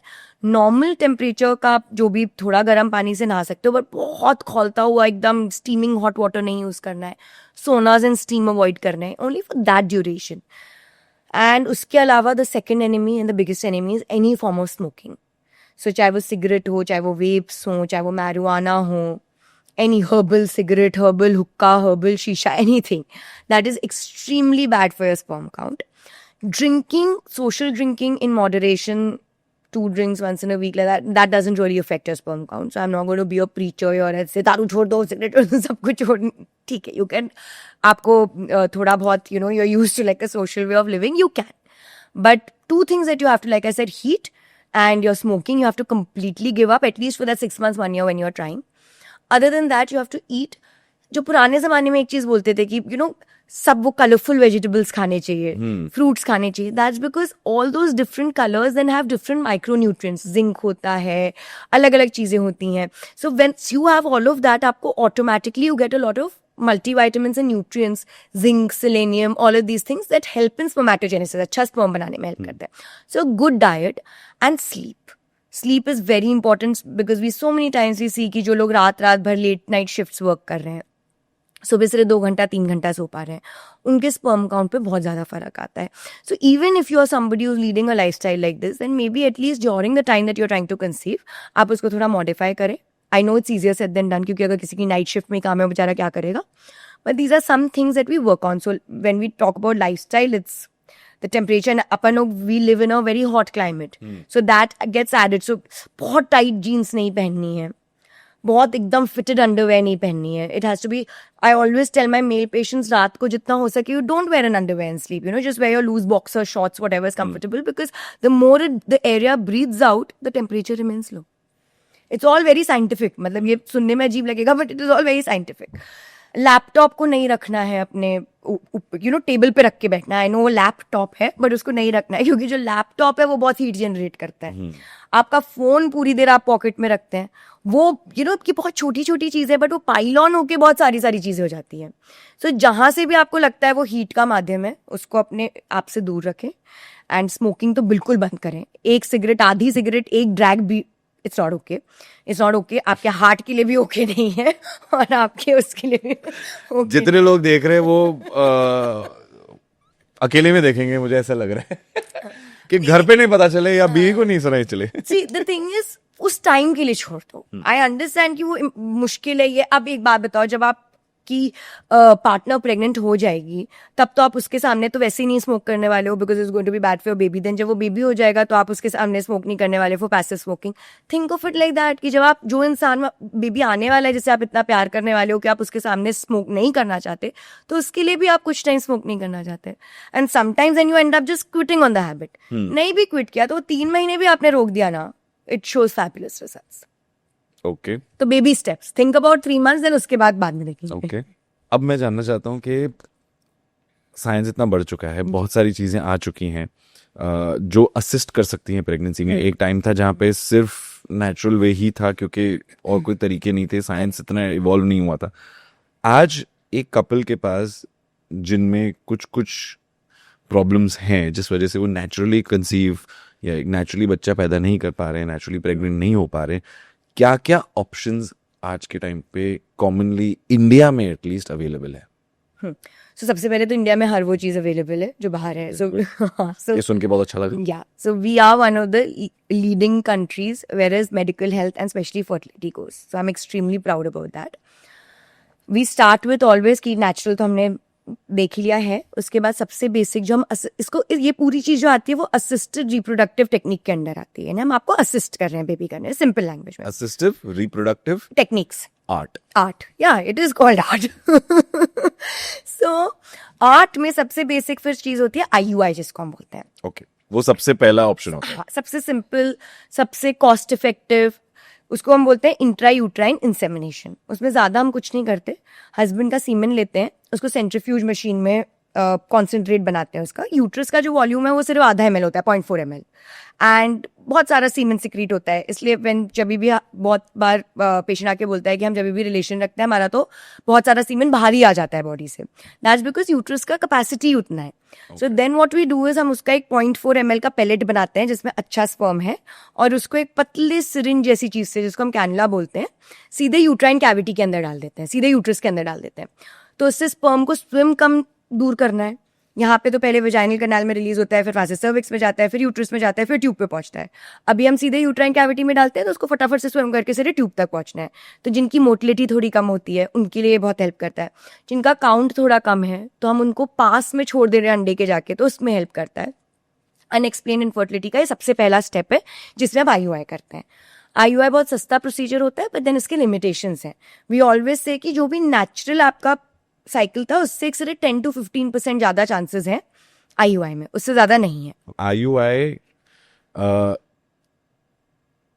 नॉर्मल टेम्परेचर का जो भी थोड़ा गर्म पानी से नहा सकते हो, बट बहुत खौलता हुआ एकदम स्टीमिंग हॉट वाटर नहीं यूज़ करना है. सोनाज एंड स्टीम अवॉइड करना है only for that duration. And उसके अलावा the second enemy and the biggest enemy is any form of smoking. So चाहे वो सिगरेट हो, चाहे वो वेप्स हो, चाहे वो मैरिजुआना हो, any herbal cigarette, herbal hookah, herbal shisha, anything that is extremely bad for your sperm count. Drinking, social drinking in moderation, 2 drinks once in a week, like that doesn't really affect your sperm count. So I'm not going to be a preacher here and say दारू छोड़ दो, cigarette छोड़ दो, सब कुछ छोड़. ठीक है, you can, आपको थोड़ा बहुत, you know, you're used to like a social way of living, you can. But 2 things that you have to, like I said, heat and your smoking, you have to completely give up, at least for that 6 months, 1 year when you're trying. Other than that, you have to eat. जो पुराने ज़माने में एक चीज़ बोलते थे कि you know, सब वो कलरफुल वेजिटेबल्स खाने चाहिए, फ्रूट्स खाने चाहिए. That's because all those different colours then have different micronutrients. Zinc होता है, अलग अलग चीज़ें होती हैं. So when you have all of that, आपको automatically you get a lot of multivitamins and nutrients, zinc, selenium, all of these things that help in spermatogenesis. अच्छा sperm बनाने में help करते हैं. So good diet and sleep. Sleep is very important because we so many times we see कि जो लोग रात भर late night shifts work कर रहे हैं, सुबह से 2 घंटा 3 घंटा सो पा रहे हैं, उनके स्पर्म काउंट पे बहुत ज़्यादा फर्क आता है. So even if you are somebody who is leading a lifestyle like this, then maybe at least during the time that you are trying to conceive, आप उसको थोड़ा मॉडिफाई करें. I know it's easier said than done, क्योंकि अगर किसी की night shift में काम है, बेचारा क्या करेगा. But these are some things that we work on. So when we talk about lifestyle, it's the temperature, and अपन लोग we live in a very hot climate, so that gets added. So बहुत tight jeans नहीं पहननी है, बहुत एकदम fitted underwear नहीं पहननी है. It has to be, I always tell my male patients, रात को जितना हो सके you don't wear an underwear and sleep, you know, just wear your loose boxer shorts, whatever is comfortable, because the more the area breathes out, the temperature remains low. It's all very scientific. मतलब ये सुनने में अजीब लगेगा, but it is all very scientific. Laptop को नहीं रखना है अपने टेबल पे रख के बैठना है. आई नो वो लैपटॉप है, बट उसको नहीं रखना है, क्योंकि जो लैपटॉप है वो बहुत हीट जनरेट करता है. आपका फोन पूरी देर आप पॉकेट में रखते हैं, वो की बहुत छोटी छोटी चीज है, बट वो पाइल ऑन होके बहुत सारी चीजें हो जाती हैं. सो जहां से भी आपको लगता है वो हीट का माध्यम है, उसको अपने आप से दूर रखें. एंड स्मोकिंग तो बिल्कुल बंद करें. एक सिगरेट, आधी सिगरेट, एक ड्रैग भी it's not okay. It's not okay. आपके हार्ट के लिए भी ओके नहीं है, और आपके उसके लिए भी okay. जितने लोग देख रहे हैं वो अकेले में देखेंगे, मुझे ऐसा लग रहा है कि घर पे नहीं पता चले या बीवी को नहीं सुनाई चले. See, the thing is, उस टाइम के लिए छोड़ दो. आई अंडरस्टैंड कि वो मुश्किल है ये. अब एक बात बताओ, जब आप की पार्टनर प्रेग्नेंट हो जाएगी, तब तो आप उसके सामने तो वैसे ही नहीं स्मोक करने वाले हो, because it's going to be bad for baby. Then जब वो बेबी हो जाएगा तो आप उसके सामने स्मोक नहीं करने वाले for passive smoking. Think of it like that कि जब आप, जो इंसान बेबी आने वाला है जिसे आप इतना प्यार करने वाले हो कि आप उसके सामने स्मोक नहीं करना चाहते, तो उसके लिए भी आप कुछ टाइम स्मोक नहीं करना चाहते. And sometimes and you and up just quitting on the habit. नहीं भी क्विट किया तो 3 महीने भी आपने रोक दिया ना, it shows fabulous results. Okay, तो baby steps, think about 3 months, then उसके बाद में देखेंगे. ओके. अब मैं जानना चाहता हूँ कि साइंस इतना बढ़ चुका है, बहुत सारी चीज़ें आ चुकी हैं जो असिस्ट कर सकती हैं प्रेगनेंसी में. एक टाइम था जहाँ पे सिर्फ नेचुरल वे ही था, क्योंकि और कोई तरीके नहीं थे, साइंस इतना इवॉल्व नहीं हुआ था. आज एक कपल के पास जिनमें कुछ प्रॉब्लम्स हैं, जिस वजह से वो नेचुरली कंसीव या नेचुरली बच्चा पैदा नहीं कर पा रहे हैं, नेचुरली प्रेग्नेंट नहीं हो पा रहे, क्या क्या ऑप्शंस आज के टाइम पे कॉमनली इंडिया में एटलीस्ट अवेलेबल है? सो सबसे पहले तो इंडिया में हर वो चीज़ अवेलेबल है जो बाहर है. सो ये सुन के बहुत अच्छा लगा. या so we are one of the leading countries where is medical health and specially fertility goes. So I am extremely proud about that. We start with always की नेचुरल तो हमने देख लिया है. उसके बाद सबसे बेसिक जो हम इसको, ये पूरी चीज जो आती है वो असिस्टेड रिप्रोडक्टिव टेक्निक के अंडर आती है ना. हम आपको असिस्ट कर रहे हैं बेबी करने, सिंपल लैंग्वेज में. असिस्टिव रिप्रोडक्टिव टेक्निक्स, आर्ट, या it is called art. So art में सबसे बेसिक फर्स्ट चीज होती है IUI, जिसको हम बोलते हैं. ओके, वो सबसे पहला ऑप्शन होता है. सबसे सिंपल, सबसे कॉस्ट इफेक्टिव, उसको हम बोलते हैं इंट्रायूट्राइन इंसेमिनेशन. उसमें ज़्यादा हम कुछ नहीं करते. हस्बैंड का सीमेन लेते हैं, उसको सेंट्रीफ्यूज मशीन में कॉन्सेंट्रेट बनाते हैं उसका। यूट्रस का जो वॉल्यूम है वो सिर्फ आधा ml होता है, 0.4 ml, एंड बहुत सारा सीमेन सिक्रीट होता है। इसलिए व्हेन जब भी बहुत बार पेशेंट आके बोलता है कि हम जब भी रिलेशन रखते हैं हमारा तो बहुत सारा सीमेन बाहर ही आ जाता है बॉडी से, दैट्स बिकॉज यूट्रस का कैपेसिटी उतना है। So then what we do is हम उसका एक 0.4 ml का पेलेट बनाते हैं जिसमें अच्छा स्पर्म है, और उसको एक पतले सिरिंज जैसी चीज से, जिसको हम कैनुला बोलते हैं, सीधे यूट्राइन कैविटी के अंदर डाल देते हैं, सीधे यूट्रस के अंदर डाल देते हैं। तो उससे स्पर्म को स्विम कम दूर करना है। यहाँ पे तो पहले वेजाइनल कैनाल में रिलीज होता है, फिर वहां से सर्विक्स में जाता है, फिर यूट्रस में जाता है, फिर ट्यूब पे पहुंचता है। अभी हम सीधे यूट्राइन कैविटी में डालते हैं तो उसको फटाफट से स्विम करके सीधे ट्यूब तक पहुंचना है। तो जिनकी मोटिलिटी थोड़ी कम होती है उनके लिए बहुत हेल्प करता है। जिनका काउंट थोड़ा कम है तो हम उनको पास में छोड़ दे रहे हैं अंडे के जाके, तो उसमें हेल्प करता है। अनएक्सप्लेन इनफर्टिलिटी का ये सबसे पहला स्टेप है जिसमें आप IUI करते हैं। IUI बहुत सस्ता प्रोसीजर होता है, बट देन इसके लिमिटेशंस हैं। वी ऑलवेज से कि जो भी नेचुरल आपका साइकिल था उससे एक सिर्फ 10 to 15% ज्यादा चांसेस हैं IUI में, उससे ज्यादा नहीं है। IUI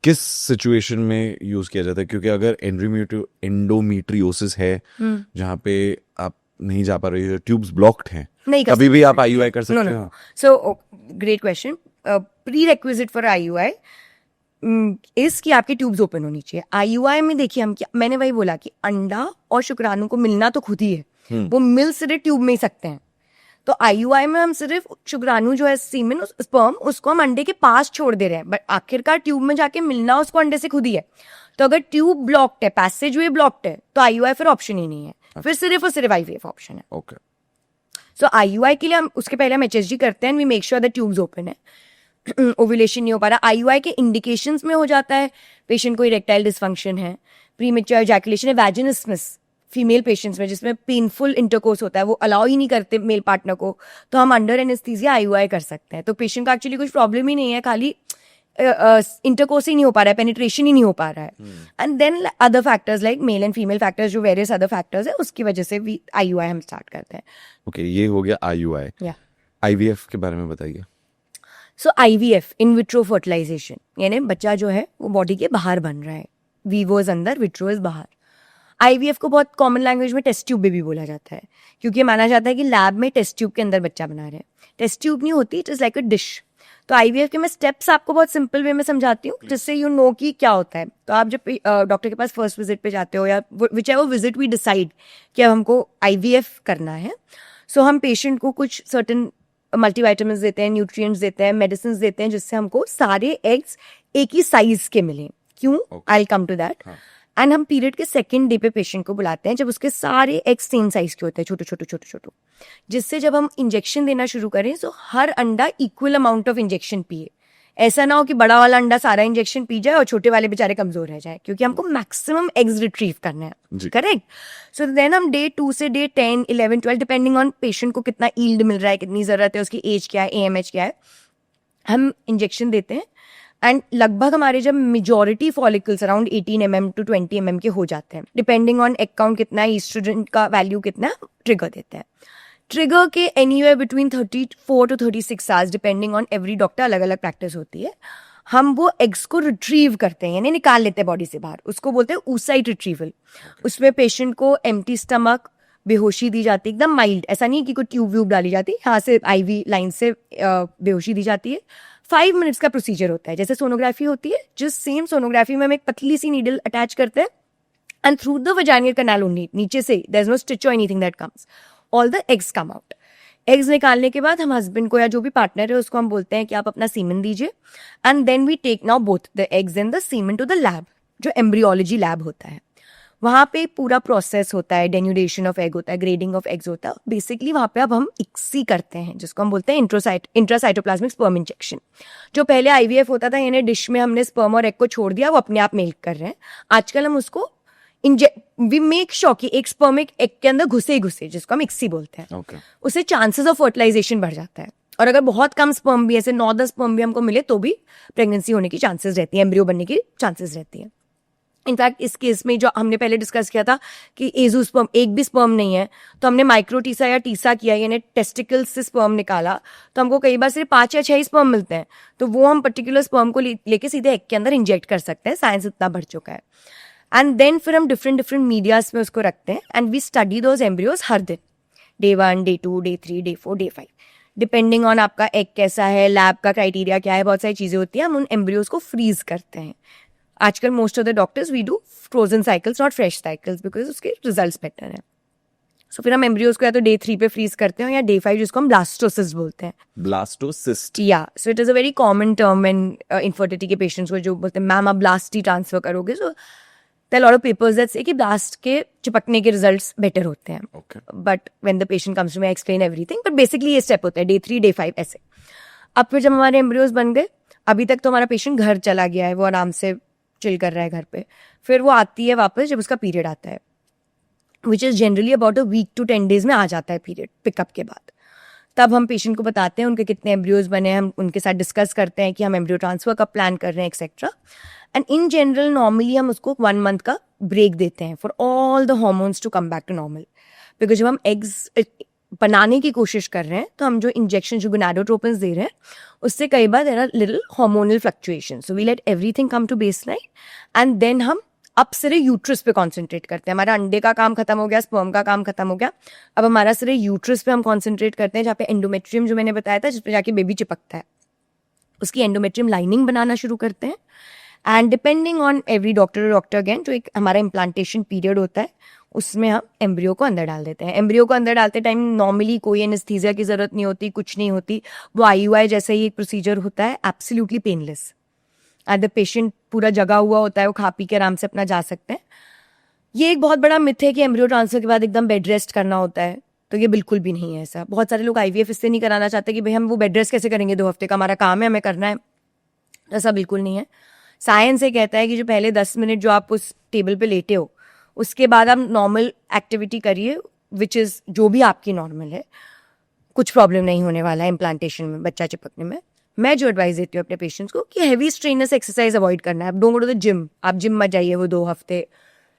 किस सिचुएशन में यूज किया जाता है? क्योंकि अगर एंडोमेट्रियोसिस है जहाँ पे आप नहीं जा पा रही हो, ट्यूब्स ब्लॉक्ड हैं, नहीं कर कभी भी आप IUI कर सकते हो? So great question. Pre requisite for IUI इस कि आपकी ट्यूब्स ओपन होनी चाहिए। IUI में देखिए हम क्या, मैंने वही बोला कि अंडा और शुक्राणु को मिलना तो खुद ही है, वो मिल सिर्फ ट्यूब में ही सकते हैं। तो IUI में हम सिर्फ शुक्राणु जो है, सीमेन, स्पर्म, उसको हम अंडे के पास छोड़ दे रहे हैं, बट आखिरकार ट्यूब में जाके मिलना उसको अंडे से खुद ही है। तो अगर ट्यूब ब्लॉक्ड है, पैसेज वे ब्लॉक्ड है, तो IUI फिर ऑप्शन ही नहीं है, फिर सिर्फ और सिर्फ IVF ऑप्शन है। ओके। सो IUI के लिए हम उसके पहले हम HSG करते हैं, we make sure the tubes open है, ओव्यूलेशन नहीं हो पा रहा। IUI के इंडिकेशंस में हो जाता है पेशेंट को इरेक्टाइल डिसफंक्शन है, प्रीमेच्योर इजैकुलेशन है, वैजिनिस्मस फीमेल पेशेंट्स में जिसमें पेनफुल इंटरकोर्स होता है, वो अलाउ ही नहीं करते मेल पार्टनर को, तो हम अंडर एनेस्थीसिया IUI कर सकते हैं। तो पेशेंट का एक्चुअली कुछ प्रॉब्लम ही नहीं है, खाली इंटरकोर्स ही नहीं हो पा रहा है, पेनिट्रेशन ही नहीं हो पा रहा है। And then other factors like male and female factors, जो वेरियस अदर फैक्टर्स है, उसकी वजह से भी IUI हम स्टार्ट करते हैं। ओके, ये हो गया IUI। IVF के बारे में बताइए। सो IVF, इन विट्रो फर्टिलाइजेशन, यानी बच्चा जो है वो बॉडी के बाहर बन रहा है, वीवो इज अंदर, विट्रो इज बाहर। IVF को बहुत कॉमन लैंग्वेज में टेस्ट ट्यूब भी बोला जाता है, क्योंकि माना जाता है कि लैब में टेस्ट ट्यूब के अंदर बच्चा बना रहे हैं। टेस्ट ट्यूब नहीं होती, it is like a dish. तो IVF के मैं स्टेप्स आपको बहुत सिंपल वे में समझाती हूँ, जिससे यू नो कि क्या होता है। तो आप जब डॉक्टर के पास फर्स्ट विजिट पे जाते हो, या whichever visit we decide कि अब हमको IVF करना है, सो हम पेशेंट को कुछ सर्टन मल्टीविटामिन्स देते हैं, न्यूट्रिएंट्स देते हैं, मेडिसिन देते हैं, जिससे हमको सारे एग्स एक ही साइज के मिले। क्यों? I will come to that. And हम पीरियड के सेकेंड डे पे पेशेंट को बुलाते हैं, जब उसके सारे एग्स सेम साइज के होते हैं, छोटे छोटे छोटे छोटे, जिससे जब हम इंजेक्शन देना शुरू करें तो हर अंडा इक्वल अमाउंट ऑफ इंजेक्शन पिए। ऐसा ना हो कि बड़ा वाला अंडा सारा इंजेक्शन पी जाए और छोटे वाले बेचारे कमजोर रह जाए, क्योंकि हमको मैक्सिमम एग्स रिट्रीव करना है। करेक्ट? सो देन हम डे 2 से डे 10, 11, 12 डिपेंडिंग ऑन पेशेंट को कितना ईल्ड मिल रहा है, कितनी जरूरत है, उसकी एज क्या है, AMH क्या है, हम इंजेक्शन देते हैं। एंड लगभग हमारे जब majority follicles around 18 mm to 20 mm के हो जाते हैं, डिपेंडिंग ऑन एग काउंट कितना है, ईस्ट्रोजन का वैल्यू कितना है, ट्रिगर देते हैं। ट्रिगर के anywhere between 34 to 36 hours, depending on every doctor, अलग अलग प्रैक्टिस होती है। हम वो एग्स को रिट्रीव करते हैं, यानी निकाल लेते हैं बॉडी से बाहर, उसको बोलते हैं oocyte रिट्रीवल। उसमें पेशेंट को एम्प्टी स्टमक बेहोशी दी जाती है, एकदम माइल्ड, ऐसा नहीं कि कोई ट्यूब व्यूब डाली जाती है, यहाँ से IV लाइन से बेहोशी दी जाती है। 5 मिनट्स का प्रोसीजर होता है, जैसे सोनोग्राफी होती है, जिस सेम सोनोग्राफी में हम एक पतली सी नीडल अटैच करते हैं, and through the vaginal canal only, नीचे से देयर इज नो स्टिच और anything that comes, all the eggs come out. Eggs निकालने के बाद हम हस्बैंड को या जो भी पार्टनर है उसको हम बोलते हैं कि आप अपना सीमेन दीजिए, and then we take now both the eggs and the semen to the lab, जो एम्ब्रियोलॉजी लैब होता है। वहाँ पे पूरा प्रोसेस होता है, डेन्यूडेशन ऑफ एग होता है, ग्रेडिंग ऑफ एग्स होता है। बेसिकली वहाँ पे अब हम ICSI करते हैं, जिसको हम बोलते हैं इंट्रासाइटोप्लाज्मिक स्पर्म इंजेक्शन। जो पहले IVF होता था, यानी डिश में हमने स्पर्म और एग को छोड़ दिया, वो अपने आप मिल्क कर रहे हैं। आजकल हम उसको वी मेक श्योर कि एक स्पर्म एक एग के अंदर घुसे, जिसको हम ICSI बोलते हैं। उससे चांसेस ऑफ फर्टिलाइजेशन बढ़ जाता है। और अगर बहुत कम स्पर्म भी, ऐसे 9-10 स्पर्म भी हमको मिले, तो भी प्रेगनेंसी होने की चांसेस रहती है, एम्ब्रियो बनने की चांसेस रहती है। इनफैक्ट इस केस में जो हमने पहले डिस्कस किया था कि एजू स्पर्म, एक भी स्पर्म नहीं है, तो हमने माइक्रोटीसा या टीसा किया, यानी टेस्टिकल्स से स्पर्म निकाला, तो हमको कई बार सिर्फ 5 या 6 ही स्पर्म मिलते हैं, तो वो हम पर्टिकुलर स्पर्म को लेके सीधे एग के अंदर इंजेक्ट कर सकते हैं। साइंस इतना बढ़ चुका है। एंड देन फिर हम डिफरेंट मीडियाज में उसको रखते हैं, and we study those embryos हर दिन, day 1, day 2, day 3, day 4, day 5, depending on आपका एग कैसा है, लैब का क्राइटेरिया क्या है, बहुत सारी चीज़ें होती हैं। हम उन एम्ब्रियोज को फ्रीज करते हैं। आजकल most of the doctors we do frozen cycles, not fresh cycles, because उसके रिजल्ट्स बेटर हैं। सो फिर हम एम्ब्रियोज को या तो डे 3 पे फ्रीज करते हैं या डे 5, जिसको हम ब्लास्टोसिस्ट बोलते हैं। ब्लास्टोसिस्ट। या so it is a very common term in infertility के पेशेंट्स को, जो बोलते हैं मैम आप ब्लास्ट ही ट्रांसफर करोगे। So there are lot of papers that say कि ब्लास्ट के चिपकने के रिजल्ट्स बेटर होते हैं। Okay. But when the patient comes to me I explain everything, but basically ये स्टेप होता है डे 3, डे 5 ऐसे। अब फिर जब हमारे एम्ब्रियोज बन गए, अभी तक तो हमारा पेशेंट घर चला गया है, वो आराम से चिल कर रहा है घर पे। फिर वो आती है वापस जब उसका पीरियड आता है, which is generally about a week to 10 days में आ जाता है पीरियड पिकअप के बाद। तब हम पेशेंट को बताते हैं उनके कितने एम्ब्रियोज बने हैं, हम उनके साथ डिस्कस करते हैं कि हम एम्ब्रियो ट्रांसफर कब प्लान कर रहे हैं etcetera. And in general normally हम उसको 1 month का ब्रेक देते हैं for all the hormones to come back to normal. Because जब हम एग्स बनाने की कोशिश कर रहे हैं तो हम जो इंजेक्शन जो गोनाडोट्रोपिन्स दे रहे हैं उससे कई बार there are little hormonal fluctuation. So we let everything come to baseline and then हम अब सिरे यूट्रस पे कॉन्सेंट्रेट करते हैं। हमारा अंडे का काम खत्म हो गया, स्पर्म का काम खत्म हो गया, अब हमारा सिरे यूट्रस पे हम कॉन्सेंट्रेट करते हैं, जहाँ पे एंडोमेट्रियम जो मैंने बताया था, जिस पे जाके बेबी चिपकता है, उसकी एंडोमेट्रियम लाइनिंग बनाना शुरू करते हैं। And depending on every doctor again, जो एक हमारा इम्प्लांटेशन पीरियड होता है उसमें हम एम्ब्रियो को अंदर डाल देते हैं। एम्ब्रियो को अंदर डालते टाइम नॉर्मली कोई एनेस्थीसिया की जरूरत नहीं होती, कुछ नहीं होती। वो IUI जैसा ही एक प्रोसीजर होता है, absolutely painless. And the patient पूरा जगा हुआ होता है, वो खा पी के आराम से अपना जा सकते हैं। ये एक बहुत बड़ा मिथ है कि एम्ब्रियो ट्रांसफर के बाद एकदम बेड रेस्ट करना होता है, तो ये बिल्कुल भी नहीं है ऐसा। बहुत सारे लोग IVF इससे नहीं कराना चाहते कि भाई हम वो बेड रेस्ट कैसे करेंगे, 2 हफ्ते का हमारा काम है, हमें करना है। ऐसा बिल्कुल नहीं है। साइंस ये कहता है कि जो पहले 10 मिनट जो आप उस टेबल पे लेटे हो, उसके बाद आप नॉर्मल एक्टिविटी करिए, विच इज़ जो भी आपकी नॉर्मल है, कुछ प्रॉब्लम नहीं होने वाला है इम्प्लांटेशन में, बच्चा चिपकने में। मैं जो एडवाइस देती हूँ अपने पेशेंट्स को कि हैवी स्ट्रेनस एक्सरसाइज अवॉइड करना है। आप don't go to the gym, आप जिम मत जाइए वो 2 हफ्ते,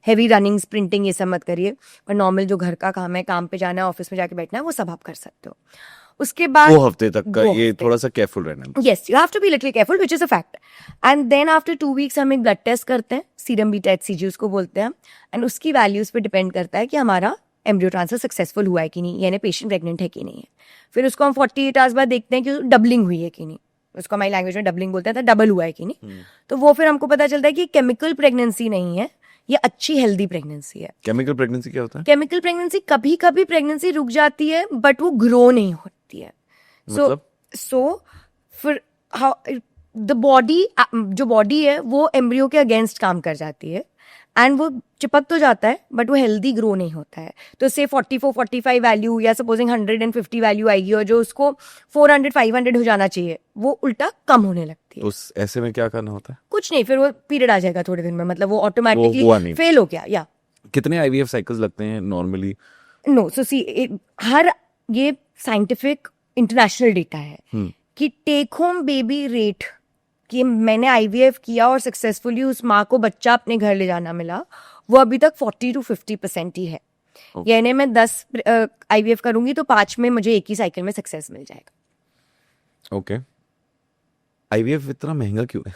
हैवी रनिंग स्प्रिंटिंग ये सब मत करिए। पर नॉर्मल जो घर का काम है, काम पे जाना है, ऑफिस में जाके बैठना है, वो सब आप कर सकते हो। उसके बाद 2 हफ्ते तक का 2 ये हफ्ते। थोड़ा सा केयरफुल रहना। Yes, you have to be little careful, which is a fact. And then after 2 weeks हम एक ब्लड टेस्ट करते हैं, सीरम बीटा HCG उसको बोलते हैं, एंड उसकी वैल्यूज पे डिपेंड करता है कि हमारा एम्ब्रियो ट्रांसफर सक्सेसफुल हुआ है कि नहीं, यानी पेशेंट प्रेग्नेंट है कि नहीं है। फिर उसको हम 48 आवर्स बाद देखते हैं कि डबलिंग हुई है कि नहीं, उसको हमारी लैंग्वेज में डबलिंग बोलते हैं, तो डबल हुआ है कि नहीं। तो वो फिर हमको पता चलता है कि केमिकल प्रेगनेंसी नहीं है, ये अच्छी हेल्दी प्रेगनेंसी है। केमिकल प्रेगनेंसी क्या होता है? केमिकल प्रेगनेंसी कभी कभी प्रेगनेंसी रुक जाती है, बट वो ग्रो नहीं होती है। मतलब? सो फिर द बॉडी, जो बॉडी है वो एम्ब्रियो के अगेंस्ट काम कर जाती है, एंड वो चिपक तो जाता है बट वो हेल्दी ग्रो नहीं होता है। तो से 44-45 वैल्यू या सपोजिंग 150 वैल्यू आएगी, और जो उसको 400-500 हो जाना चाहिए, वो उल्टा कम होने लगती है। तो ऐसे में क्या करना होता है? कुछ नहीं, फिर वो पीरियड आ जाएगा थोड़े दिन में, मतलब वो वो हुआ ऑटोमेटिकली नहीं। फेल हो गया। या कितने IVF साइकिल्स लगते हैं नॉर्मली? नो, सो सी, हर ये साइंटिफिक इंटरनेशनल डेटा है कि टेक होम बेबी रेट, कि मैंने IVF किया और सक्सेसफुली उस माँ को बच्चा अपने घर ले जाना मिला, वो अभी तक 40-50% ही है। यानी मैं 10 IVF करूंगी तो 5 में मुझे एक ही साइकिल में सक्सेस मिल जाएगा। ओके। IVF इतना महंगा क्यों है?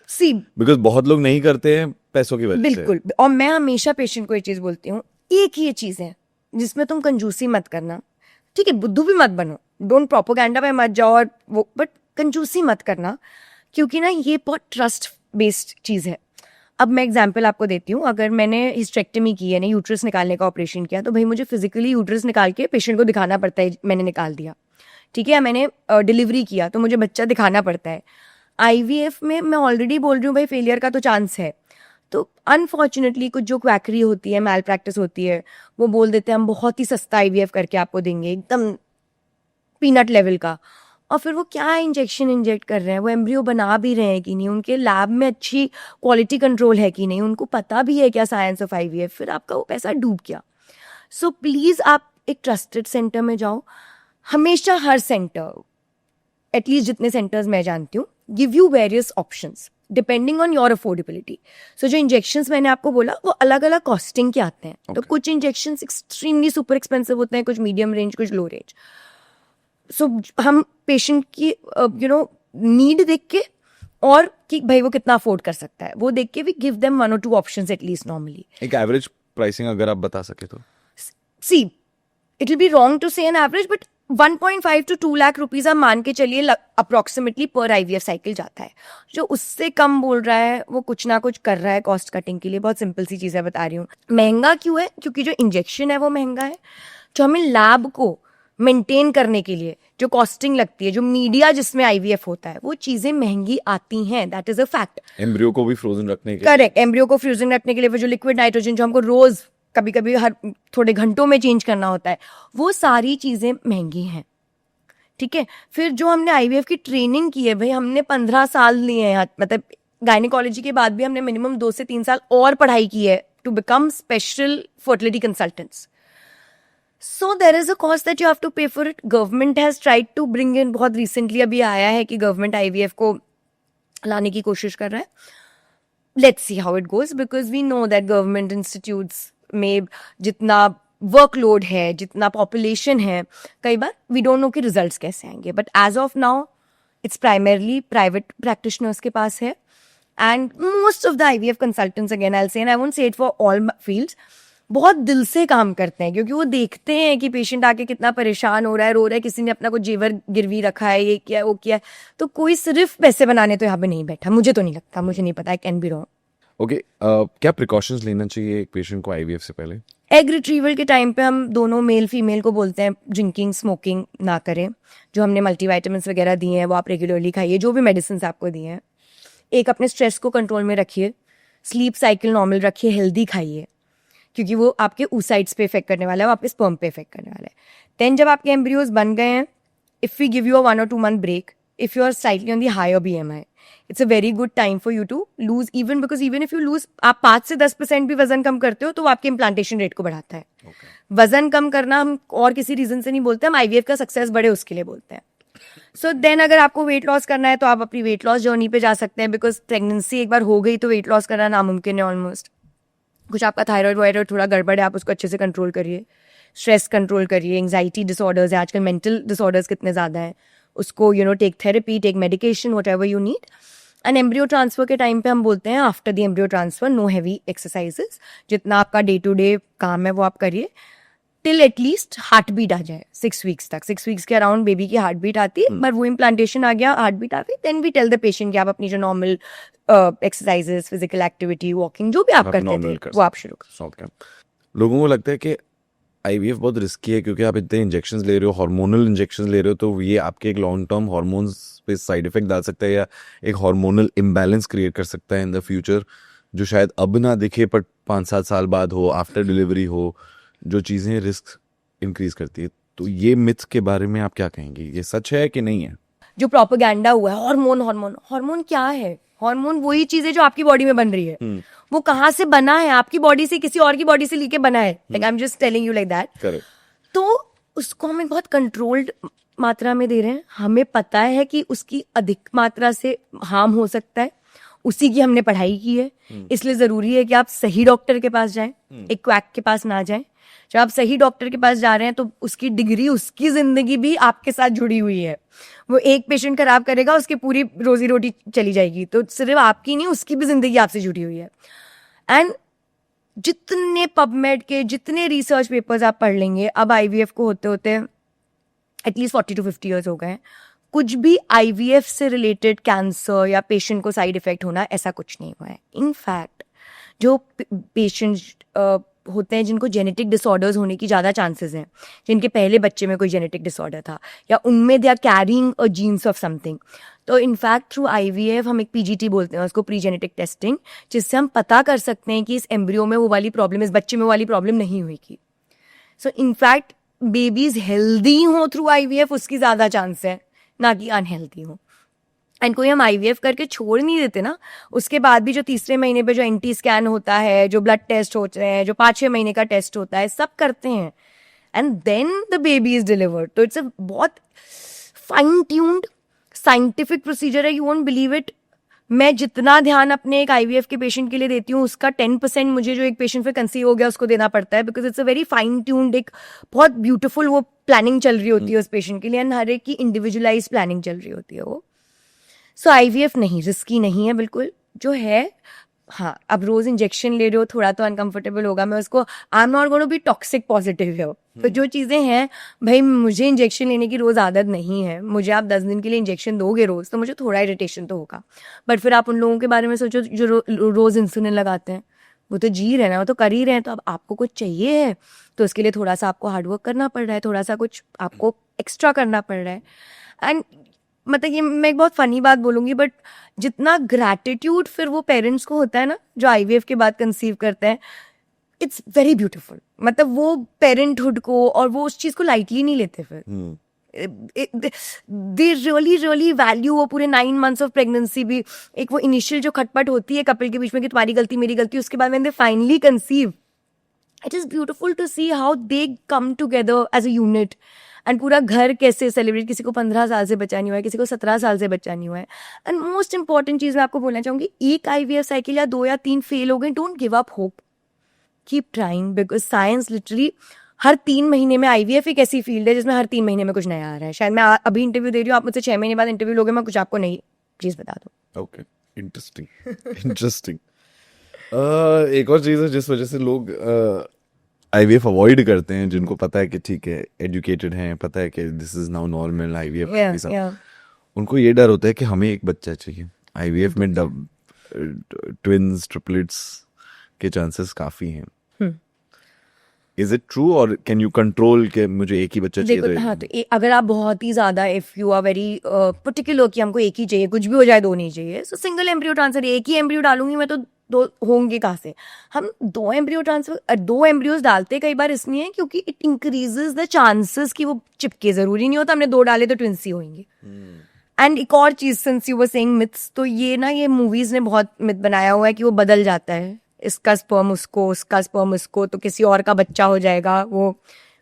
सी, बिकॉज बहुत लोग नहीं करते हैं पैसों की वजह से। बिल्कुल। और मैं हमेशा पेशेंट को ये चीज बोलती हूँ, एक ही ये चीज है जिसमें तुम कंजूसी मत करना। ठीक है, बुद्धू भी मत बनो, डोंट प्रोपोगेंडा में मत जाओ, और वो, बट कंजूसी मत करना, क्योंकि ना ये बहुत ट्रस्ट बेस्ड चीज है। अब मैं एग्जांपल आपको देती हूँ, अगर मैंने हिस्टेक्टमी की है, यूट्रस निकालने का ऑपरेशन किया, तो भाई मुझे फिजिकली यूट्रस निकाल के पेशेंट को दिखाना पड़ता है मैंने निकाल दिया। ठीक है, मैंने डिलीवरी किया तो मुझे बच्चा दिखाना पड़ता है। IVF में मैं ऑलरेडी बोल रही हूँ भाई फेलियर का तो चांस है, तो अनफॉर्चुनेटली कुछ जो क्वैकरी होती है, मैल प्रैक्टिस होती है, वो बोल देते हैं हम बहुत ही सस्ता IVF करके आपको देंगे, एकदम पीनट लेवल का। और फिर वो क्या इंजेक्शन इंजेक्ट कर रहे हैं, वो एम्ब्रियो बना भी रहे हैं कि नहीं, उनके लैब में अच्छी क्वालिटी कंट्रोल है कि नहीं, उनको पता भी है क्या साइंस ऑफ IVF, फिर आपका वो पैसा डूब गया। सो प्लीज़ आप एक ट्रस्टेड सेंटर में जाओ। हमेशा हर सेंटर, एटलीस्ट जितने सेंटर्स मैं जानती हूँ, give you various options depending on your affordability. So जो इंजेक्शंस मैंने आपको बोला वो अलग अलग कॉस्टिंग के आते हैं। तो कुछ इंजेक्शंस एक्सट्रीमली सुपर एक्सपेंसिव होते हैं, कुछ मीडियम रेंज, कुछ लो रेंज। सो हम पेशेंट की नीड देख के, और कि भाई वो कितना अफोर्ड कर सकता है, वो देख के we give them 1 or 2 options at least normally. एक एवरेज प्राइसिंग अगर आप बता सके तो। See, it will be wrong to say an average, but 1.5 to 2 lakh rupees आप मान के चलिए अप्रोक्सीमेटली पर IVF साइकिल जाता है. जो उससे कम बोल रहा है वो कुछ ना कुछ कर रहा है कॉस्ट कटिंग के लिए. बहुत सिंपल सी चीजें बता रही हूँ. महंगा क्यों है? क्योंकि जो इंजेक्शन है वो महंगा है. जो हमें लैब को मेंटेन करने के लिए जो कॉस्टिंग लगती है, जो मीडिया जिसमें IVF होता है, वो चीजें महंगी आती हैं. That is a fact. Embryo को भी फ्रोजन रखने के करेक्ट. एम्ब्रियो को फ्रोजन रखने के लिए वो जो लिक्विड नाइट्रोजन जो हमको रोज कभी कभी हर थोड़े घंटों में चेंज करना होता है, वो सारी चीजें महंगी हैं. ठीक है. फिर जो हमने IVF की ट्रेनिंग की है भाई, हमने 15 साल लिए हैं. मतलब गायनिकोलॉजी के बाद भी हमने मिनिमम 2 से 3 साल और पढ़ाई की है to become special fertility consultants. So there is a cost that you have to pay for it. Government has tried to bring in, बहुत रिसेंटली अभी आया है कि गवर्नमेंट IVF को लाने की कोशिश कर रहा है. Let's see how it goes, because we know that government institutes में जितना वर्कलोड है, जितना पॉपुलेशन है, कई बार वी डोंट नो कि रिजल्ट्स कैसे आएंगे. But as of now it's primarily private practitioners के पास है. And most of the IVF consultants, again I will say, and I won't say it for all fields, बहुत दिल से काम करते हैं. क्योंकि वो देखते हैं कि पेशेंट आके कितना परेशान हो रहा है, रो रहा है, किसी ने अपना कुछ जेवर गिरवी रखा है, ये किया वो किया. तो कोई सिर्फ पैसे बनाने तो यहाँ पे नहीं बैठा. मुझे तो नहीं लगता, मुझे नहीं पता, I can be wrong. Okay. क्या प्रिकॉशंस लेना चाहिए एक पेशेंट को IVF से पहले? एग रिट्रीवल के टाइम पे हम दोनों मेल फीमेल को बोलते हैं ड्रिंकिंग स्मोकिंग ना करें. जो हमने मल्टीविटामिन्स वगैरह दिए हैं वो आप रेगुलरली खाइए. जो भी मेडिसिन आपको दिए हैं, एक अपने स्ट्रेस को कंट्रोल में रखिए. स्लीप साइकिल नॉर्मल रखिए. हेल्दी खाइए, क्योंकि वो आपके oocytes पे इफेक्ट करने वाला है, वो आपके स्पर्म पे इफेक्ट करने वाला है. देन जब आपके एम्ब्रियोज बन गए हैं, if we give you a 1 or 2 month break, if you are slightly on the higher BMI, it's a very good time for you to lose, even because even if you lose, आप 5 से 10% भी वजन कम करते हो तो वो आपके implantation rate को बढ़ाता है. वजन कम करना हम और किसी रीजन से नहीं बोलते, हम IVF का सक्सेस बढ़े उसके लिए बोलते हैं. सो देन अगर आपको वेट लॉस करना है तो आप अपनी वेट लॉस जर्नी पे जा सकते हैं, बिकॉज प्रेगनेंसी एक बार हो गई तो वेट लॉस करना नामुमकिन है ऑलमोस्ट. कुछ आपका थायराइड वायराइड थोड़ा गड़बड़ है, आप उसको अच्छे से कंट्रोल करिए. स्ट्रेस कंट्रोल करिए. एंग्जाइटी डिसऑर्डर्स है आजकल, मेंटल डिसऑर्डर्स कितने ज़्यादा हैं, उसको take therapy, take medication, whatever you need. And embryo transfer के टाइम पे हम बोलते हैं after the embryo transfer no heavy exercises. जितना आपका डे टू डे काम है वो आप करिए टिल एटलीस्ट हार्ट बीट आ जाए 6 वीक्स तक. 6 वीक्स के अराउंड बेबी की हार्ट बीट आती है, पर वो इम्प्लांटेशन आ गया, हार्ट बीट आ गई, then we tell the patient कि आप अपनी जो normal exercises, physical activity, walking, जो भी आप करते थे वो आप शुरू करें. लोगों को लगता है कि IVF बहुत रिस्की है क्योंकि आप इतने इंजेक्शंस ले रहे हो, हार्मोनल इंजेक्शंस ले रहे हो, तो ये आपके एक लॉन्ग टर्म हार्मोन्स पे साइड इफेक्ट डाल सकता है या एक हार्मोनल इम्बैलेंस क्रिएट कर सकता है इन द फ्यूचर, जो शायद अब ना दिखे पर 5-7 साल बाद हो, आफ्टर डिलीवरी हो, जो चीज़ें रिस्क इंक्रीज करती है. तो ये मिथ के बारे में आप क्या कहेंगे? ये सच है कि नहीं है? जो प्रोपेगेंडा हुआ है हार्मोन क्या है? हार्मोन वही चीज है जो आपकी बॉडी में बन रही है. वो कहाँ से बना है? आपकी बॉडी से, किसी और की बॉडी से लेके बना है. Like I am just telling you like that. Correct. तो उसको हम एक बहुत कंट्रोल्ड मात्रा में दे रहे हैं. हमें पता है कि उसकी अधिक मात्रा से हार्म हो सकता है, उसी की हमने पढ़ाई की है. इसलिए जरूरी है कि आप सही डॉक्टर के पास जाएं, एक क्वैक के पास ना जाएं. जब आप सही डॉक्टर के पास जा रहे हैं तो उसकी डिग्री, उसकी जिंदगी भी आपके साथ जुड़ी हुई है. वो एक पेशेंट खराब करेगा, उसकी पूरी रोजी रोटी चली जाएगी. तो सिर्फ आपकी नहीं, उसकी भी जिंदगी आपसे जुड़ी हुई है. एंड जितने पबमेड के जितने रिसर्च पेपर्स आप पढ़ लेंगे, अब IVF को होते होते एटलीस्ट 40 to 50 ईयर्स हो गए हैं, कुछ भी IVF से रिलेटेड कैंसर या पेशेंट को साइड इफेक्ट होना, ऐसा कुछ नहीं हुआ है. इनफैक्ट जो पेशेंट्स होते हैं जिनको जेनेटिक डिसऑर्डर्स होने की ज़्यादा चांसेस हैं, जिनके पहले बच्चे में कोई जेनेटिक डिसऑर्डर था या उनमें they are carrying a genes of something, तो इनफैक्ट थ्रू IVF हम एक PGT बोलते हैं उसको, प्री जेनेटिक टेस्टिंग, जिससे हम पता कर सकते हैं कि इस एम्ब्रियो में वो वाली प्रॉब्लम, इस बच्चे में वो वाली प्रॉब्लम नहीं हुई. सो इनफैक्ट बेबीज हेल्दी हो थ्रू IVF, उसकी ज़्यादा चांस है, ना कि अनहेल्दी हो. एंड कोई हम IVF करके छोड़ नहीं देते ना, उसके बाद भी जो 3रे महीने पे जो NT स्कैन होता है, जो ब्लड टेस्ट होते हैं, जो 5-6 महीने का टेस्ट होता है, सब करते हैं. And then the baby is delivered. तो इट्स अ बहुत फाइन ट्यून्ड साइंटिफिक प्रोसीजर है. You won't believe it. मैं जितना ध्यान अपने एक IVF के पेशेंट के लिए देती हूँ, उसका 10% मुझे जो एक पेशेंट फिर कंसीव हो गया उसको देना पड़ता है, because it's a very fine tuned, एक बहुत ब्यूटीफुल वो प्लानिंग चल रही होती है उस पेशेंट के लिए, एंड हर एक की इंडिविजुअलाइज प्लानिंग चल रही होती है वो. सो IVF नहीं, रिस्की नहीं है बिल्कुल. जो है हाँ, अब रोज इंजेक्शन ले रहे हो, थोड़ा तो अनकंफर्टेबल होगा। मैं उसको I am not going to be toxic positive है। तो जो चीज़ें हैं, भाई मुझे इंजेक्शन लेने की रोज़ आदत नहीं है। मुझे आप 10 दिन के लिए इंजेक्शन दोगे रोज़, तो मुझे थोड़ा इरिटेशन तो होगा। बट फिर आप उन लोगों के बारे में सोचो जो रोज़ इंसुलिन लगाते हैं, वो तो जी रहे हैं ना, वो तो कर ही रहे हैं। तो अब आपको कुछ चाहिए है तो उसके लिए थोड़ा सा आपको हार्डवर्क करना पड़ रहा है, थोड़ा सा कुछ आपको एक्स्ट्रा करना पड़ रहा है। एंड मतलब ये मैं एक बहुत फनी बात बोलूंगी, बट जितना ग्रैटिट्यूड फिर वो पेरेंट्स को होता है ना जो आईवीएफ के बाद कंसीव करते हैं, इट्स वेरी ब्यूटीफुल। मतलब वो पेरेंटहुड को और वो उस चीज को लाइटली नहीं लेते फिर। दे रियली रियली वैल्यू वो पूरे 9 months ऑफ प्रेगनेंसी भी। एक वो इनिशियल जो खटपट होती है कपल के बीच में कि तुम्हारी गलती मेरी गलती, उसके बाद when they finally conceive, it is beautiful to see how they come together as a unit. And पूरा घर कैसे सेलिब्रेट, किसी को 15 साल से बच्चा नहीं हुआ है, किसी को 17 साल से बच्चा नहीं हुआ है। एंड मोस्ट इंपॉर्टेंट चीज मैं आपको बोलना चाहूंगी, एक आईवीएफ साइकिल या 2 या 3 फेल हो गए, don't give up hope, keep trying, because science literally हर 3 महीने में, आईवीएफ एक ऐसी फील्ड है जिसमें हर 3 महीने में कुछ नया आ रहा है। शायद मैं अभी इंटरव्यू दे रही हूँ, आप मुझसे 6 महीने बाद इंटरव्यू लोगे, मैं कुछ आपको नई चीज बता दूँ। Okay, interesting interesting. एक और चीज़ है जिस वजह से लोग आईवीएफ अवॉइड करते हैं, जिनको पता है कि ठीक है, एजुकेटेड हैं, पता है कि this is now normal IVF, उनको ये डर होता है कि हमें एक बच्चा चाहिए। आईवीएफ में ट्विंस, ट्रिपलेट्स के चांसेस काफी हैं। इज इट ट्रू, और कैन यू कंट्रोल के मुझे एक ही बच्चा चाहिए? देखो, हाँ, तो अगर आप बहुत ही ज्यादा, if you are very particular कि हमको एक ही चाहिए, कुछ भी हो जाए 2 नहीं चाहिए, सो सिंगल एम्ब्रियो ट्रांसफर, एक ही एम्ब्रियो डालूंगी मैं तो 2 होंगे कहाँ से? हम 2 एम्ब्रियो ट्रांसफर, 2 एम्ब्रियोज डालते कई बार इसलिए क्योंकि इट इंक्रीजेस द चांसेस कि वो चिपके। जरूरी नहीं होता हमने 2 डाले तो ट्विंस ही होंगे। एंड एक और चीज, since you were saying myths, तो ये ना, ये मूवीज ने बहुत मिथ बनाया हुआ है कि वो बदल जाता है, इसका स्पर्म उसको, उसका स्पर्म इसको, तो किसी और का बच्चा हो जाएगा। वो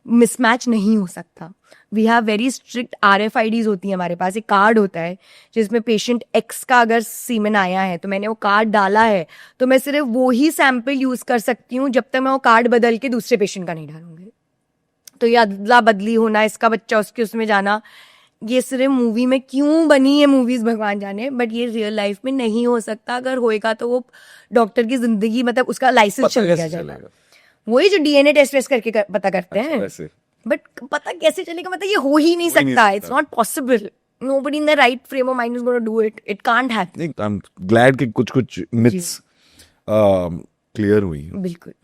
मिसमैच नहीं हो सकता। We have very strict RFIDs होती है हमारे पास। एक कार्ड होता है जिसमें पेशेंट एक्स का अगर सीमेन आया है तो मैंने वो कार्ड डाला है, तो मैं सिर्फ वो ही सैंपल यूज कर सकती हूँ जब तक मैं वो कार्ड बदल के दूसरे पेशेंट का नहीं डालूंगी। तो ये अदला बदली होना, इसका बच्चा उसके उसमें जाना, ये सिर्फ मूवी में क्यों बनी है मूवीज भगवान जाने, बट ये रियल लाइफ में नहीं हो सकता। अगर होएगा तो वो डॉक्टर की जिंदगी, मतलब उसका लाइसेंस चल गया जाएगा। वही जो DNA टेस्ट करके पता करते हैं, बट पता कैसे चलेगा? मतलब ये हो ही नहीं सकता। It's not possible. Nobody in the right frame of mind is going to do it. It can't happen. I'm glad कि कुछ myths clear हुई। बिल्कुल।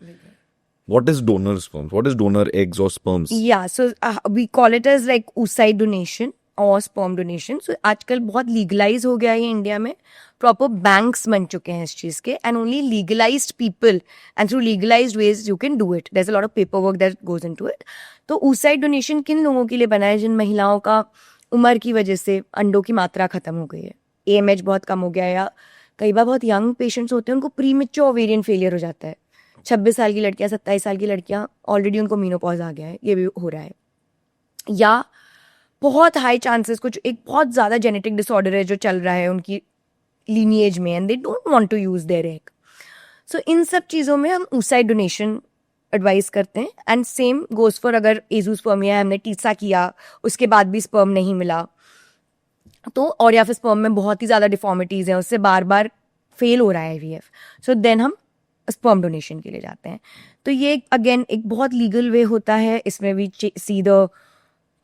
What is donor sperms? What is donor eggs or sperms? Yeah, so we call it as like oocyte donation और sperm donation. So आजकल बहुत legalise हो गया है इंडिया में, प्रॉपर बैंक्स बन चुके हैं इस चीज के, and only legalized people and through legalized ways you can do it. There is a lot of paper work that goes into it. तो oocyte डोनेशन किन लोगों के लिए बना है? जिन महिलाओं का उम्र की वजह से अंडों की मात्रा खत्म हो गई है, AMH बहुत कम हो गया है, या कई बार बहुत यंग पेशेंट्स होते हैं उनको प्रीमेच्योर ओवेरियन फेलियर हो जाता है। 26 साल की लड़कियां, 27 साल की लड़कियां, ऑलरेडी उनको मीनोपॉज आ गया है, ये भी हो रहा है। या बहुत हाई चांसेस, कुछ एक बहुत ज़्यादा जेनेटिक डिसऑर्डर है जो चल रहा है उनकी लीनिएज में, and they don't want to use their egg. So इन सब चीज़ों में हम oocyte डोनेशन एडवाइस करते हैं। एंड सेम गोज फॉर अगर एजोस्पर्मिया है, हमने टीसा किया, उसके बाद भी स्पर्म नहीं मिला तो, और या फिर स्पर्म में बहुत ही ज़्यादा डिफॉर्मिटीज़ हैं, उससे बार बार फेल हो रहा है IVF, सो देन हम स्पर्म डोनेशन के लिए जाते हैं। तो ये अगेन एक बहुत लीगल वे होता है। इसमें भी सीधा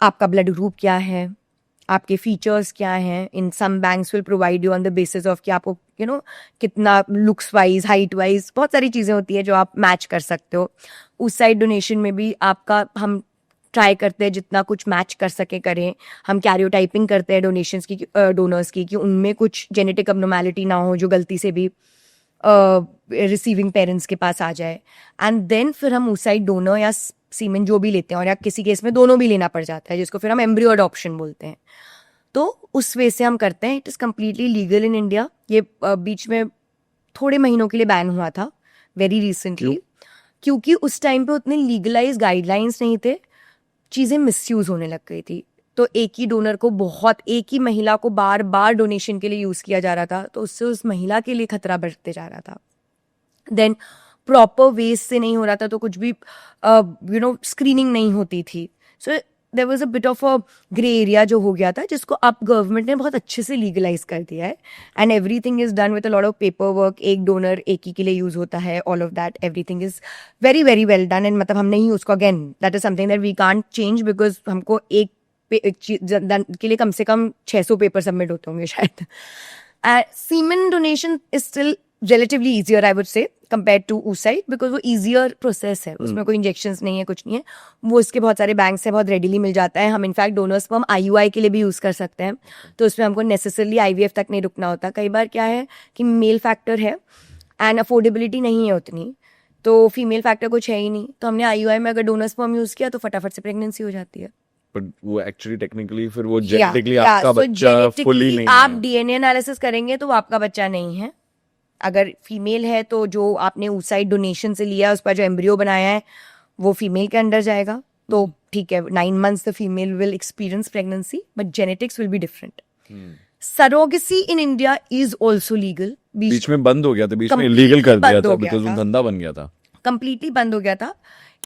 आपका ब्लड ग्रुप क्या है, आपके फीचर्स क्या हैं। In some banks will provide you on the basis of कि आपको कितना लुक्स वाइज, हाइट वाइज, बहुत सारी चीज़ें होती है जो आप मैच कर सकते हो। oocyte डोनेशन में भी आपका हम ट्राई करते हैं जितना कुछ मैच कर सके करें। हम कैरियोटाइपिंग करते हैं डोनेशंस की, डोनर्स की, कि उनमें कुछ जेनेटिक अबनॉर्मैलिटी ना हो जो गलती से भी रिसीविंग पेरेंट्स के पास आ जाए। एंड देन फिर हम oocyte डोनर या सीमेन जो भी लेते हैं, और या किसी केस में दोनों भी लेना पड़ जाता है, जिसको फिर हम एम्ब्रियो अडॉप्शन बोलते हैं। तो उस वे से हम करते हैं। It is completely legal in India. ये बीच में थोड़े महीनों के लिए बैन हुआ था, वेरी रिसेंटली, क्योंकि उस टाइम पे उतने लीगलाइज गाइडलाइंस नहीं थे, चीज़ें मिसयूज होने लग गई थी। तो एक ही डोनर को एक ही महिला को बार बार डोनेशन के लिए यूज़ किया जा रहा था, तो उससे उस महिला के लिए खतरा बढ़ते जा रहा था। देन प्रॉपर वेज से नहीं हो रहा था, तो कुछ भी स्क्रीनिंग नहीं होती थी। So there was a bit of a grey area जो हो गया था, जिसको अब गवर्नमेंट ने बहुत अच्छे से लीगलाइज कर दिया है, and everything is done with a lot of paper work. एक डोनर एक ही के लिए यूज होता है, all of that, everything is very very well done. And मतलब हम नहीं उसको, again that is something that we can't change, because हमको एक के लिए कम से कम 600 पेपर सबमिट होते होंगे शायद. Semen donation is still relatively easier, I would say, compared to oocyte, because वो easier process है, उसमें कोई injections नहीं है, कुछ नहीं है. वो इसके बहुत सारे banks से बहुत readily मिल जाता है. हम इनफैक्ट डोनर्स को हम IUI के लिए भी यूज़ कर सकते हैं, तो उसमें हमको necessarily IVF तक नहीं रुकना होता. कई बार क्या है कि मेल फैक्टर है एंड अफोर्डेबिलिटी नहीं है उतनी, तो फीमेल फैक्टर कुछ है ही नहीं, तो हमने IUI में अगर डोनर स्पर्म यूज़ किया तो फटाफट से प्रेगनेंसी हो जाती है. बट वो एक्चुअली टेक्निकली फिर वो Yeah, जेनेटिकली yeah, आपका so बच्चा genetically फुली नहीं आप है. DNA एनालिसिस करेंगे तो वो आपका बच्चा नहीं है. अगर फीमेल है तो जो आपने oocyte डोनेशन से लिया है, उस पर जो एम्ब्रियो बनाया है वो फीमेल के अंडर जाएगा, तो ठीक है, 9 months the female will experience pregnancy, but genetics will be different. Surrogacy in India is also legal. बीच में बंद हो गया था, बीच में Completely इलीगल कर दिया बंद था हो गया बिकॉज वो था. धंधा बन गया था. कंप्लीटली बंद हो गया था.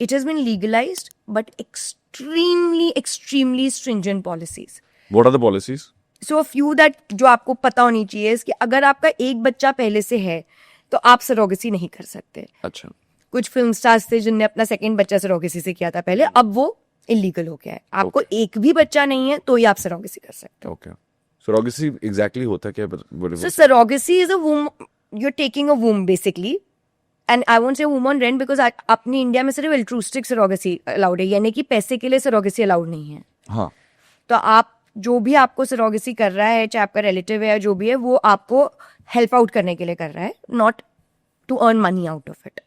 It has been legalized but extremely stringent policies. What are the policies? So few that जो आपको पता होनी चाहिए is कि अगर आपका एक बच्चा पहले से है तो आप सरोगेसी नहीं कर सकते. अच्छा. कुछ फिल्म स्टार्स थे जिनने अपना सेकंड बच्चा सरोगेसी से किया था पहले, अब वो इलीगल हो गया है. आपको एक भी बच्चा नहीं है तो ही आप सरोगेसी कर सकते हो. ओके. सरोगेसी एग्जैक्टली होता क्या है? So surrogacy is a womb, you're taking a womb basically, and I won't say womb on rent because अपनी इंडिया में सिर्फ altruistic surrogacy allowed है, यानी कि पैसे के लिए surrogacy allowed नहीं है. हाँ. तो आप जो भी आपको surrogacy कर रहा है, चाहे आपका रिलेटिव है या जो भी है, वो आपको हेल्प आउट करने के लिए कर रहा है, not to earn money out of it.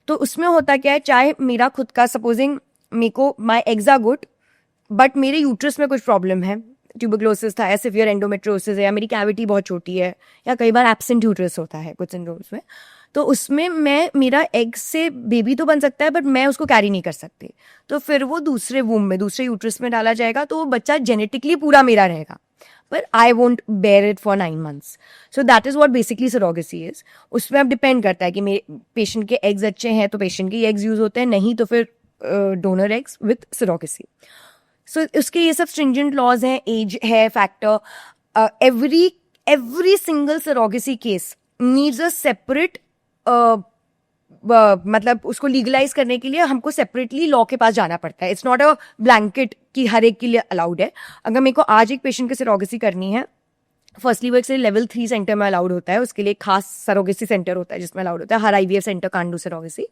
तो उसमें होता क्या है, चाहे मेरा खुद का, सपोजिंग मेरे को my eggs are good but मेरे यूट्रस में कुछ प्रॉब्लम है, ट्यूबरक्लोसिस था या सिवियर एंडोमेट्रोसिस है, या मेरी कैविटी बहुत छोटी है, या कई बार एब्सेंट यूट्रस होता है कुछ सिंड्रोम्स में, तो उसमें मेरा एग से बेबी तो बन सकता है बट मैं उसको कैरी नहीं कर सकती, तो फिर वो दूसरे वूम में, दूसरे यूट्रस में डाला जाएगा, तो वो बच्चा जेनेटिकली पूरा मेरा रहेगा, but I won't bear it for 9 months. So that is what basically surrogacy is. उसमें अब डिपेंड करता है कि मेरे पेशेंट के एग्स अच्छे हैं तो पेशेंट के एग्स यूज होते हैं, नहीं तो फिर donor eggs with surrogacy. So उसके ये सब stringent laws हैं, एज है factor. Every single surrogacy case needs a separate मतलब उसको लीगलाइज करने के लिए हमको सेपरेटली लॉ के पास जाना पड़ता है. इट्स नॉट अ ब्लैंकेट कि हर एक के लिए अलाउड है. अगर मेरे को आज एक पेशेंट की सरोगेसी करनी है, फर्स्टली वो एक लेवल 3 सेंटर में अलाउड होता है, उसके लिए खास सरोगेसी सेंटर होता है जिसमें अलाउड होता है. हर IVF centre can't do surrogacy.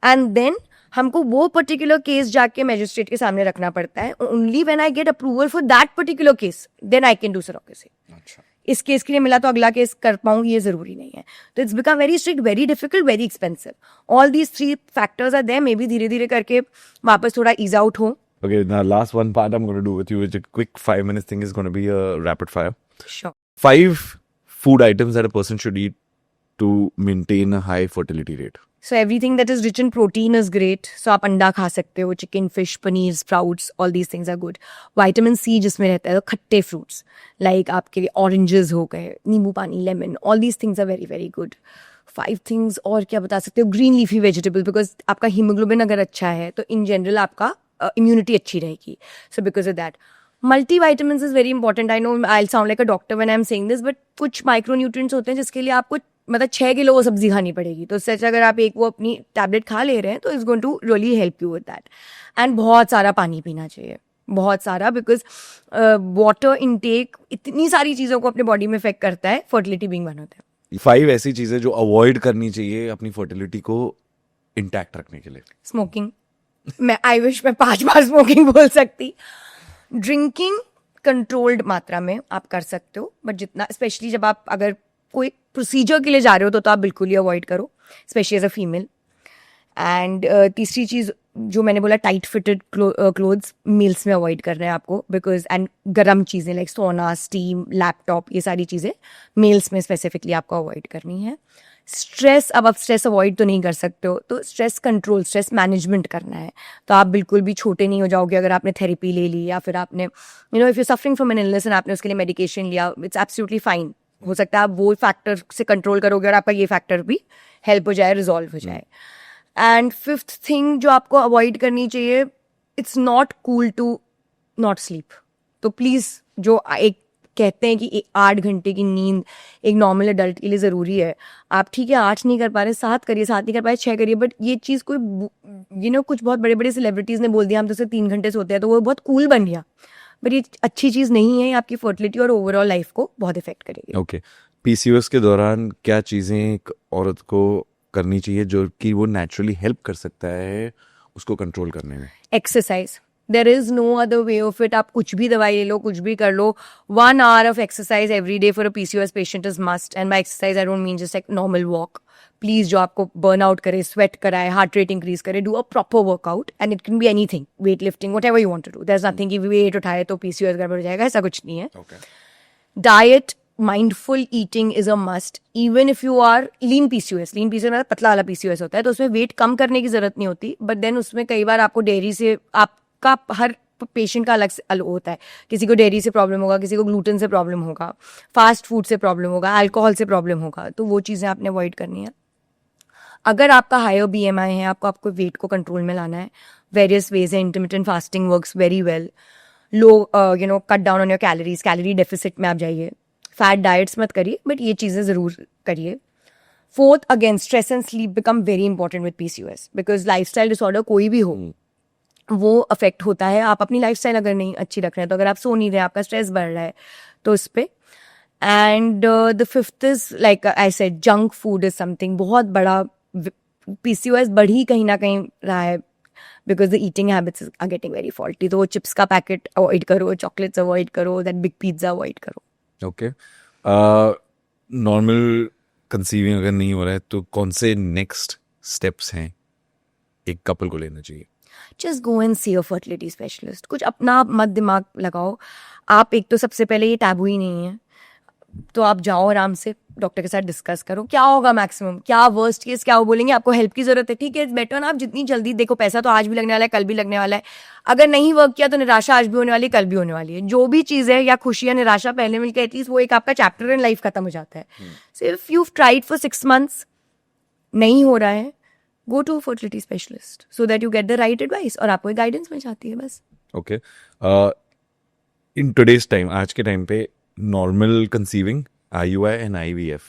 And then हमको वो पर्टिकुलर केस जाके मैजिस्ट्रेट के सामने रखना पड़ता है. Only when I get approval for that particular case then I can do surrogacy. अच्छा. इस केस के लिए मिला तो अगला केस कर पाऊंगी ये जरूरी नहीं है. तो it's become very strict, very difficult, very expensive. All these 3 factors are there. Maybe धीरे धीरे करके वापस थोड़ा ईज आउट हो. Okay, now last one part I'm going to do with you is a quick 5-minute thing is going to be a rapid fire. Sure. 5 food items that a person should eat to maintain a high fertility rate. So everything that is rich in protein is great. So आप अंडा खा सकते हो, chicken, fish, paneer, sprouts, all these things are good. Vitamin C जिसमें रहता है, खट्टे fruits like आपके ऑरेंजेस हो गए, नींबू पानी, lemon, all these things are very very good. 5 things और क्या बता सकते हो? ग्रीन लीफी वेजिटेबल, बिकॉज आपका हीमोग्लोबिन अगर अच्छा है तो इन जनरल आपका इम्यूनिटी अच्छी रहेगी. So because of that multivitamins is very important. I know I'll sound like a doctor when I'm saying this, but कुछ micronutrients होते हैं जिसके लिए आपको मतलब 6 किलो वो सब्जी खानी पड़ेगी, तो सच अगर आप एक वो अपनी टैबलेट खा ले रहे हैं तो it's going to really help you with that. And बहुत सारा पानी पीना चाहिए, बहुत सारा, बिकॉज वाटर इनटेक इतनी सारी चीज़ों को अपने बॉडी में इफेक्ट करता है, फर्टिलिटी बीइंग वन होता है. 5 ऐसी चीजें जो अवॉइड करनी चाहिए अपनी फर्टिलिटी को इंटैक्ट रखने के लिए. स्मोकिंग, मैं आई विश मैं 5 बार स्मोकिंग बोल सकती. ड्रिंकिंग कंट्रोल्ड मात्रा में आप कर सकते हो, बट जितना, स्पेशली जब आप अगर कोई प्रोसीजर के लिए जा रहे हो तो आप बिल्कुल ही अवॉइड करो, specially as a female. And तीसरी चीज़ जो मैंने बोला, टाइट फिटेड क्लोथ्स मील्स में अवॉइड करना है आपको, बिकॉज एंड गर्म चीज़ें लाइक सोना, स्टीम, लैपटॉप, ये सारी चीज़ें मील्स में स्पेसिफिकली आपको अवॉइड करनी है. स्ट्रेस, अब आप स्ट्रेस अवॉइड तो नहीं कर सकते हो, तो स्ट्रेस कंट्रोल, स्ट्रेस मैनेजमेंट करना है. तो आप बिल्कुल भी छोटे नहीं हो जाओगे अगर आपने थेरेपी ले ली, या फिर आपने if you suffering from an illness and आपने उसके लिए मेडिकेशन लिया, इट्स एब्सोल्युटली फाइन. हो सकता है आप वो फैक्टर से कंट्रोल करोगे और आपका ये फैक्टर भी हेल्प हो जाए, रिजॉल्व हो जाए. एंड 5th थिंग जो आपको अवॉइड करनी चाहिए, it's not cool to not sleep. तो प्लीज़, जो एक कहते हैं कि 8 घंटे की नींद एक नॉर्मल अडल्ट के लिए ज़रूरी है, आप ठीक है 8 नहीं कर पा रहे, 7 करिए, 7 नहीं कर पाए 6 करिए, बट ये चीज़ कोई कुछ बहुत बड़े बड़े सेलिब्रिटीज़ ने बोल दिया हम तो सिर्फ 3 घंटे सोते हैं, तो वो बहुत कूल बन गया. बट ये अच्छी चीज़ नहीं है, ये आपकी फर्टिलिटी और ओवरऑल लाइफ को बहुत इफेक्ट करेगी. ओके, पीसीओएस के दौरान क्या चीज़ें एक औरत को करनी चाहिए जो कि वो नेचुरली हेल्प कर सकता है उसको कंट्रोल करने में? Exercise. There is no other way of it. आप कुछ भी दवाई ले लो, कुछ भी कर लो, 1 hour of exercise every day for a PCOS patient is must. And by exercise I don't mean just like normal walk. Please, जो आपको बर्न आउट करे, स्वेट कराए, हार्ट रेट इंक्रीज करे, do a proper workout. And it can be anything, weight lifting, whatever you want to do. There is nothing कि weight उठाए तो PCOS गड़बड़ हो जाएगा, ऐसा कुछ नहीं है. Diet, mindful eating is a must. Even if you are lean PCOS मतलब पतला वाला पीसीओएस होता है, तो उसमें वेट कम करने की जरूरत नहीं होती, बट देन उसमें कई बार आपको डेयरी से, आपका हर पेशेंट का अलग से अलग होता है. किसी को डेयरी से प्रॉब्लम होगा, किसी को ग्लूटेन से प्रॉब्लम होगा, फास्ट फूड से प्रॉब्लम होगा, अल्कोहल से प्रॉब्लम होगा, तो वो चीज़ें आपने अवॉइड करनी है. अगर आपका हायर बीएमआई है, आपको वेट को कंट्रोल में लाना है, वेरियस वेज है. Intermittent fasting works very well. Low cut down on your calories, calorie deficit में आप जाइए. फैट डाइट्स मत करिए, बट ये चीज़ें ज़रूर करिए. Fourth, again stress and sleep become very important with PCOS, because lifestyle disorder कोई भी हो वो अफेक्ट होता है. आप अपनी लाइफस्टाइल अगर नहीं अच्छी रख रहे हैं, तो अगर आप सो नहीं रहे, आपका स्ट्रेस बढ़ रहा है, तो उस पर. And the fifth is like I said, junk food is something बहुत बड़ा. पीसीओएस बढ़ ही कहीं ना कहीं रहा है because the eating habits are getting very faulty. तो वो चिप्स का पैकेट अवॉइड करो, चॉकलेट्स अवॉइड करो, दैट बिग पिज्जा अवॉइड करो. ओके, नॉर्मल कंसीविंग अगर नहीं हो रहा है तो कौन से नेक्स्ट स्टेप्स हैं एक कपल को लेना चाहिए? Just go and see a fertility specialist. कुछ अपना मत दिमाग लगाओ. आप एक तो सबसे पहले ये टैबू ही नहीं है, तो आप जाओ आराम से डॉक्टर के साथ डिस्कस करो क्या होगा मैक्सिमम, क्या वर्स्ट केस क्या वो बोलेंगे, आपको हेल्प की जरूरत है, ठीक है, इट्स बेटर ना. आप जितनी जल्दी, देखो पैसा तो आज भी लगने वाला है, कल भी लगने वाला है. अगर नहीं वर्क किया तो निराशा आज भी होने वाली है, कल भी होने वाली है. जो भी चीज़ है, या खुशी या निराशा पहले मिलकर एटलीस्ट वो एक आपका चैप्टर इन लाइफ खत्म हो जाता है. So if you tried for 6 months, नहीं हो रहा है, go to fertility specialist so that you get the right advice, और आपको गाइडेंस मिल जाती है बस. ओके, इन टुडेज टाइम, आज के टाइम पे normal conceiving, IUI and IVF,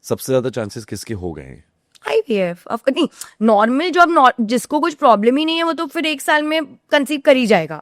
सबसे ज्यादा चांसेस किसके हो गए हैं? IVF ऑफ नहीं, नॉर्मल जो अब जिसको कुछ प्रॉब्लम ही नहीं है वो तो फिर 1 साल में कंसीव कर ही जाएगा.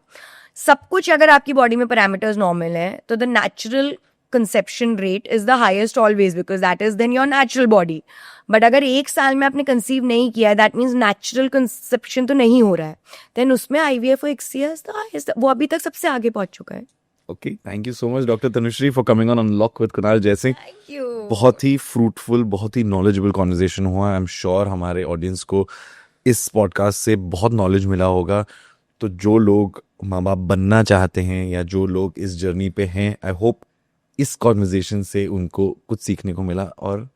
सब कुछ अगर आपकी बॉडी में पैरामीटर्स नॉर्मल है, तो the natural conception rate is the highest always, because that is then your natural body. But अगर 1 साल में आपने कंसीव नहीं किया, दैट मीन्स नेचुरल कंसेप्शन तो नहीं हो रहा है, देन उसमें IVF और XCS वो अभी तक सबसे आगे पहुंच चुका है. Okay, thank you so much doctor Tanushree for coming on Unlock with Kunal Jaisingh. Thank you. बहुत ही फ्रूटफुल, बहुत ही नॉलेजेबल कॉन्वर्जेशन हुआ. आई एम श्योर हमारे ऑडियंस को इस पॉडकास्ट से बहुत नॉलेज मिला होगा. तो जो लोग माँ बाप बनना चाहते हैं या जो लोग इस जर्नी पे हैं, आई होप इस कॉन्वर्जेशन से उनको कुछ सीखने को मिला और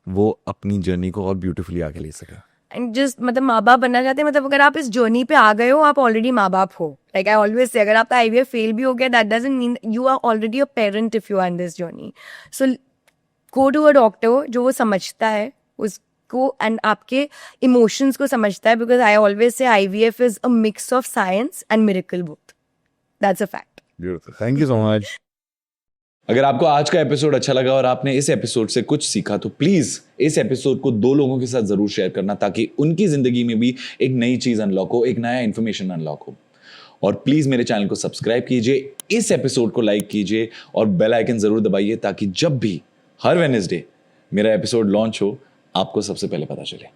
वो अपनी जर्नी को और ब्यूटीफुली आगे ले सका. एंड जस्ट मतलब माँ बाप बनना चाहते हैं, मतलब अगर आप इस जर्नी पे आ गए हो, आप ऑलरेडी माँ बाप हो. लाइक आई ऑलवेज से, अगर आपका IVF फेल भी हो गया, that doesn't mean you are already a parent if you are in this journey. So go to a doctor जो वो समझता है उसको एंड आपके इमोशंस को समझता है, बिकॉज आई ऑलवेज से IVF is a mix of science and miracle both. That's a fact. Beautiful, thank you so much. अगर आपको आज का एपिसोड अच्छा लगा और आपने इस एपिसोड से कुछ सीखा, तो प्लीज इस एपिसोड को 2 लोगों के साथ जरूर शेयर करना, ताकि उनकी जिंदगी में भी एक नई चीज अनलॉक हो, एक नया इंफॉर्मेशन अनलॉक हो. और प्लीज मेरे चैनल को सब्सक्राइब कीजिए, इस एपिसोड को लाइक कीजिए और बेल आइकन जरूर दबाइए, ताकि जब भी हर वेडनेसडे मेरा एपिसोड लॉन्च हो, आपको सबसे पहले पता चले.